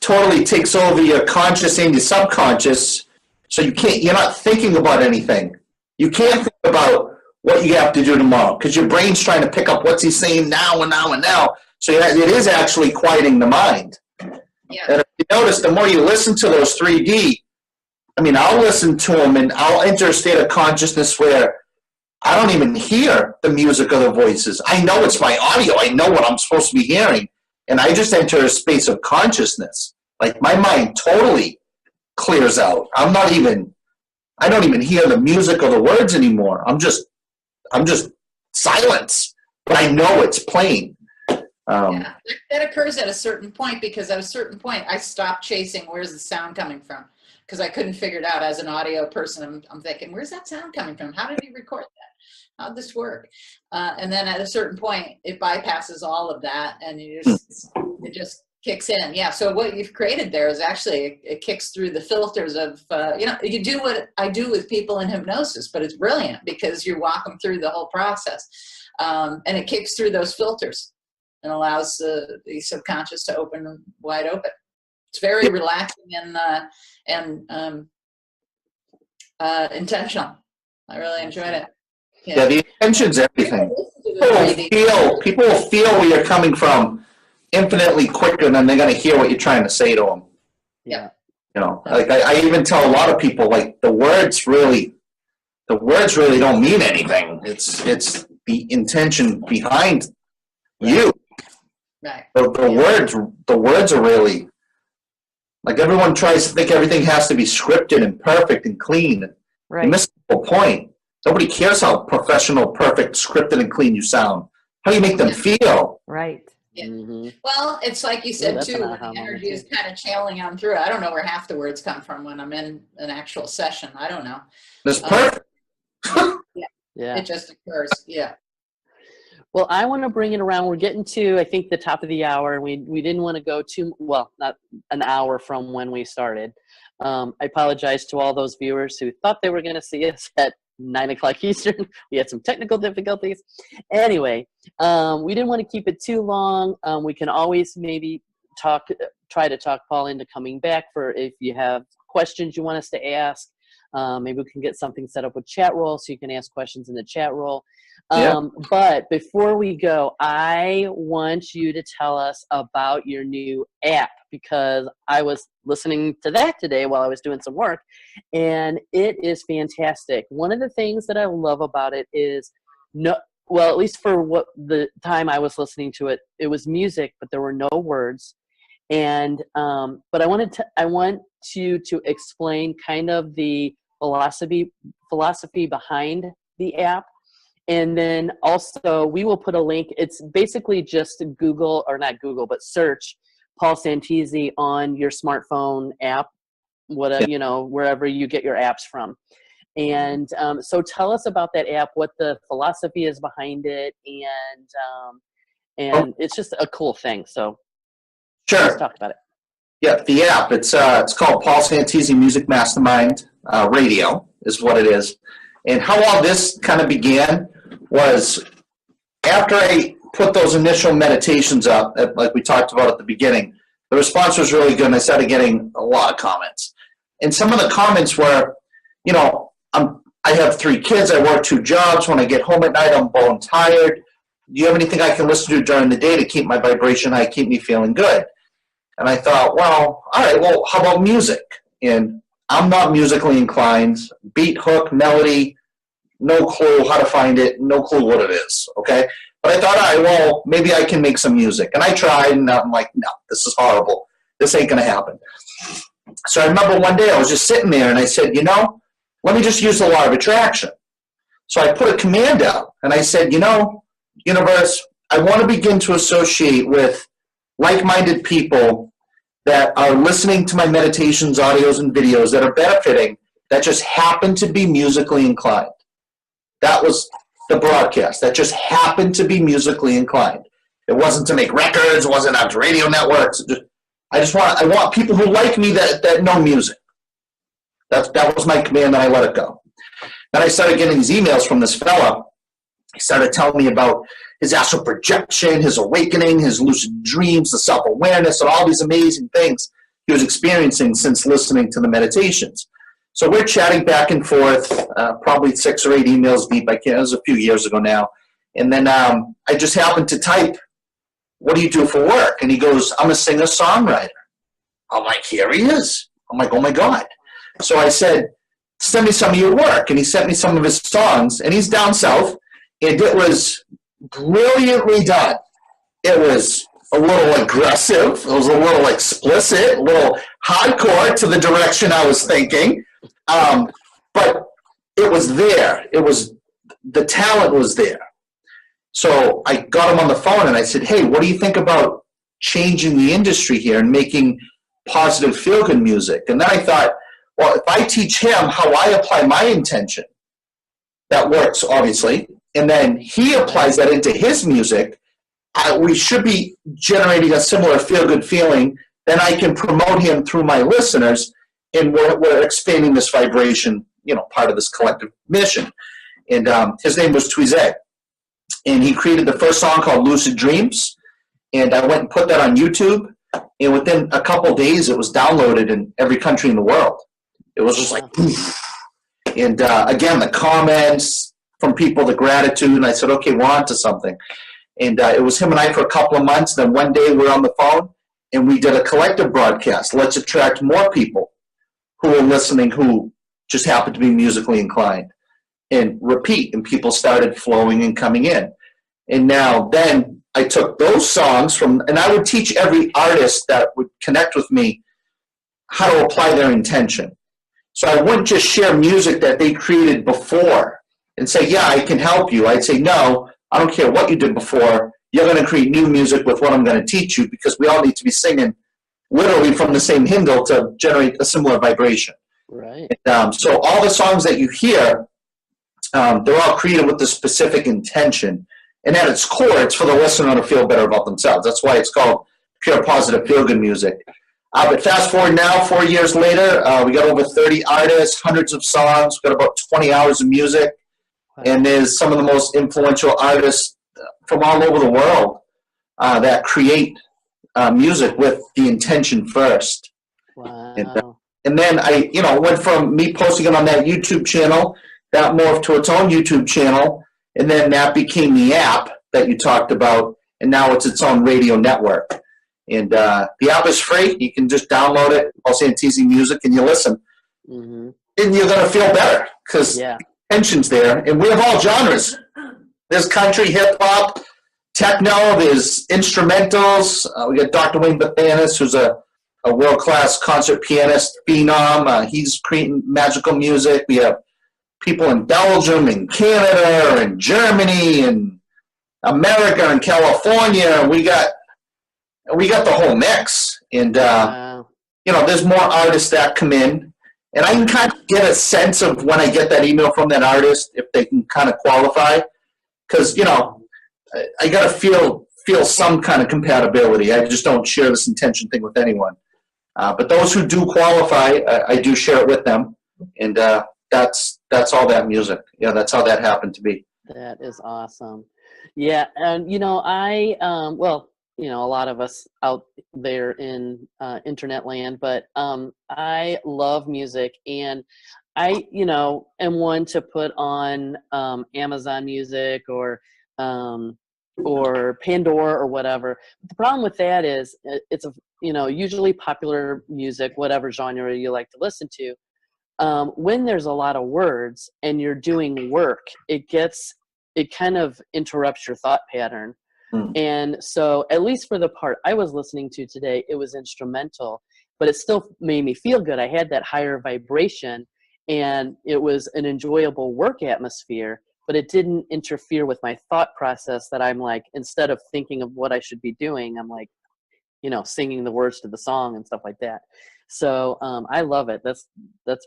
Totally takes over your conscious and your subconscious, so you're not thinking about anything. You can't think about what you have to do tomorrow, because your brain's trying to pick up what's he saying now and now and now. So it is actually quieting the mind. Yeah. And if you notice, the more you listen to those 3D, I'll listen to them and I'll enter a state of consciousness where I don't even hear the music or the voices. I know it's my audio. I know what I'm supposed to be hearing. And I just enter a space of consciousness. Like, my mind totally clears out. I don't even hear the music or the words anymore. I'm just silence. But I know it's playing. That occurs at a certain point, because at a certain point I stopped chasing where's the sound coming from, because I couldn't figure it out as an audio person. I'm thinking, where's that sound coming from? How did he record that? How'd this work? And then at a certain point, it bypasses all of that, and it just kicks in. Yeah. So what you've created there is actually, it kicks through the filters of, you do what I do with people in hypnosis, but it's brilliant because you walk them through the whole process. And it kicks through those filters and allows the subconscious to open wide open. It's very relaxing and intentional. I really enjoyed it. Yeah, the intention's everything. People will feel where you're coming from infinitely quicker than they're going to hear what you're trying to say to them. Yeah. Like I even tell a lot of people, like, the words really don't mean anything. It's the intention behind you. Right. The words are really, like, everyone tries to think everything has to be scripted and perfect and clean. Right. You miss the whole point. Nobody cares how professional, perfect, scripted, and clean you sound. How you make them feel. Right. Yeah. Mm-hmm. Well, it's like you said, too, when aha the energy is kind of channeling on through. I don't know where half the words come from when I'm in an actual session. I don't know. It's perfect. Yeah. It just occurs. Yeah. Well, I want to bring it around. We're getting to, I think, the top of the hour, and we didn't want to go not an hour from when we started. I apologize to all those viewers who thought they were going to see us at 9 o'clock Eastern. We had some technical difficulties. Anyway, we didn't want to keep it too long. We can always maybe try to talk Paul into coming back for if you have questions you want us to ask. Maybe we can get something set up with chat roll so you can ask questions in the chat roll. But before we go, I want you to tell us about your new app, because I was listening to that today while I was doing some work, and it is fantastic. One of the things that I love about it is, at least for what the time I was listening to it, it was music, but there were no words. And but I want you to explain kind of the philosophy behind the app. And then also we will put a link. It's basically just Google, or not Google, but search Paul Santisi on your smartphone app, wherever you get your apps from. And so tell us about that app, what the philosophy is behind it, and it's just a cool thing. So Sure. Let's talk about it. Yeah, the app. It's called Paul Santisi Music Mastermind Radio is what it is. And how all this kind of began was after I put those initial meditations up, like we talked about at the beginning, the response was really good, and I started getting a lot of comments. And some of the comments were, I have 3 kids, I work 2 jobs. When I get home at night, I'm bone tired. Do you have anything I can listen to during the day to keep my vibration high, keep me feeling good? And I thought, well, all right, well, how about music? And I'm not musically inclined. Beat, hook, melody, no clue how to find it, no clue what it is, okay? But I thought, all right, well, maybe I can make some music. And I tried, and I'm like, no, this is horrible. This ain't going to happen. So I remember one day I was just sitting there and I said, let me just use the law of attraction. So I put a command out and I said, universe, I want to begin to associate with like-minded people that are listening to my meditations, audios, and videos that are benefiting, that just happen to be musically inclined. That was the broadcast. That just happened to be musically inclined. It wasn't to make records. It wasn't out to radio networks. I want people who like me that know music. That was my command, and I let it go. Then I started getting these emails from this fella. He started telling me about his astral projection, his awakening, his lucid dreams, the self-awareness, and all these amazing things he was experiencing since listening to the meditations. So we're chatting back and forth, probably 6 or 8 emails deep. It was a few years ago now. And then I just happened to type, what do you do for work? And he goes, I'm a singer-songwriter. I'm like, here he is. I'm like, oh my God. So I said, send me some of your work. And he sent me some of his songs. And he's down south. And it was brilliantly done. It was a little aggressive. It was a little explicit, a little hardcore to the direction I was thinking. But it was there. The talent was there. So I got him on the phone and I said, hey, what do you think about changing the industry here and making positive feel-good music? And then I thought, well, if I teach him how I apply my intention, that works, obviously, and then he applies that into his music, we should be generating a similar feel-good feeling. Then I can promote him through my listeners, and we're expanding this vibration, part of this collective mission. And his name was Twize. And he created the first song called Lucid Dreams. And I went and put that on YouTube. And within a couple days, it was downloaded in every country in the world. It was just like, poof. And again, the comments from people, the gratitude. And I said, okay, we're on to something. And it was him and I for a couple of months. Then one day we were on the phone and we did a collective broadcast. Let's attract more people who are listening who just happen to be musically inclined. And repeat, and people started flowing and coming in. And now then I took those songs and I would teach every artist that would connect with me how to apply their intention. So I wouldn't just share music that they created before and say, yeah, I can help you. I'd say, no, I don't care what you did before. You're going to create new music with what I'm going to teach you, because we all need to be singing literally from the same hymnal to generate a similar vibration. Right. And, so all the songs that you hear, they're all created with the specific intention. And at its core, it's for the listener to feel better about themselves. That's why it's called pure positive feel-good music. But fast forward now, 4 years later, we got over 30 artists, hundreds of songs, got about 20 hours of music. And there's some of the most influential artists from all over the world that create music with the intention first. Wow. And then I, went from me posting it on that YouTube channel, that morphed to its own YouTube channel, and then that became the app that you talked about, and now it's its own radio network. And the app is free. You can just download it, call Santisi Music, and you listen. Mm-hmm. And you're going to feel better because the tension's there. And we have all genres. There's country, hip-hop, techno, there's instrumentals. We got Dr. Wayne Bathanis, who's a world-class concert pianist, phenom. He's creating magical music. We have people in Belgium and Canada and Germany and America and California. We got the whole mix. And, there's more artists that come in. And I can kind of get a sense of when I get that email from that artist, if they can kind of qualify. Because, I got to feel some kind of compatibility. I just don't share this intention thing with anyone. But those who do qualify, I do share it with them. And that's all that music. Yeah, that's how that happened to be. That is awesome. Yeah, and a lot of us out there in internet land, but I love music, and I, am one to put on Amazon Music or Pandora or whatever. The problem with that is it's usually popular music, whatever genre you like to listen to. When there's a lot of words and you're doing work, it kind of interrupts your thought pattern. And so, at least for the part I was listening to today, it was instrumental. but it still made me feel good. I had that higher vibration, and it was an enjoyable work atmosphere, but it didn't interfere with my thought process that I'm like, instead of thinking of what I should be doing, I'm like, singing the words to the song and stuff like that. So I love it. That's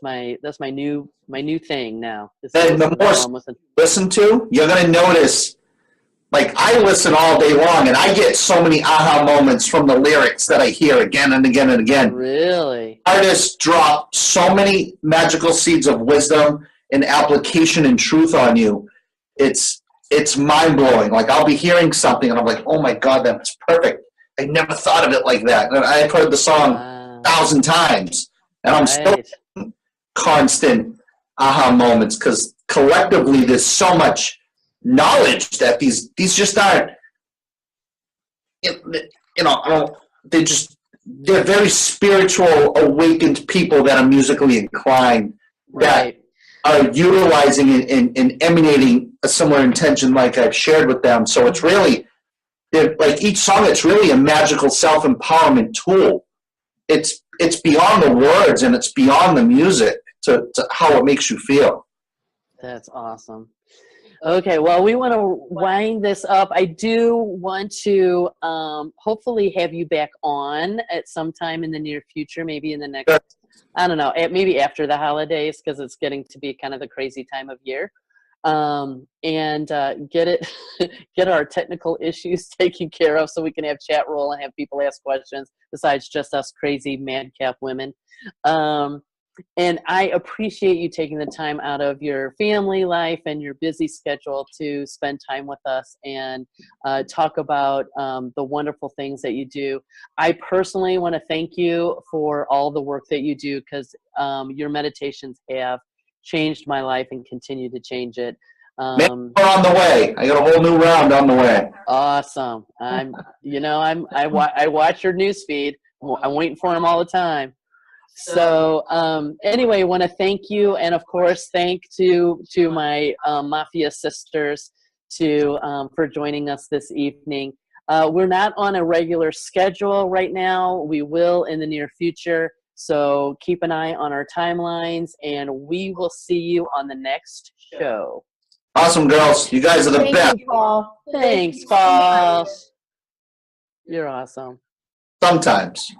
my new thing now. And the more you listen to, you're gonna notice. Like, I listen all day long, and I get so many aha moments from the lyrics that I hear again and again and again. Really? Artists drop so many magical seeds of wisdom and application and truth on you. It's mind-blowing. Like, I'll be hearing something, and I'm like, oh, my God, that's perfect. I never thought of it like that. And I've heard the song 1,000 times, and I'm still constant aha moments, because collectively there's so much knowledge that these just aren't, they're very spiritual, awakened people that are musically inclined, that are utilizing and emanating a similar intention like I've shared with them. So it's really, like each song, it's really a magical self-empowerment tool. It's beyond the words, and it's beyond the music to how it makes you feel. That's awesome. Okay, well, we want to wind this up. I do want to hopefully have you back on at some time in the near future, maybe in the next, I don't know, maybe after the holidays, because it's getting to be kind of the crazy time of year. And get our technical issues taken care of so we can have chat roll and have people ask questions besides just us crazy madcap women. And I appreciate you taking the time out of your family life and your busy schedule to spend time with us and talk about the wonderful things that you do. I personally want to thank you for all the work that you do, because your meditations have changed my life and continue to change it. We're on the way. I got a whole new round on the way. Awesome. I watch your news feed. I'm waiting for them all the time. So anyway, I want to thank you, and of course thank to my Mafia sisters for joining us this evening. We're not on a regular schedule right now. We will in the near future, so keep an eye on our timelines, and we will see you on the next show. Awesome, girls. You guys are the best. Thank you, Paul. Thanks, Paul. You're awesome. Sometimes.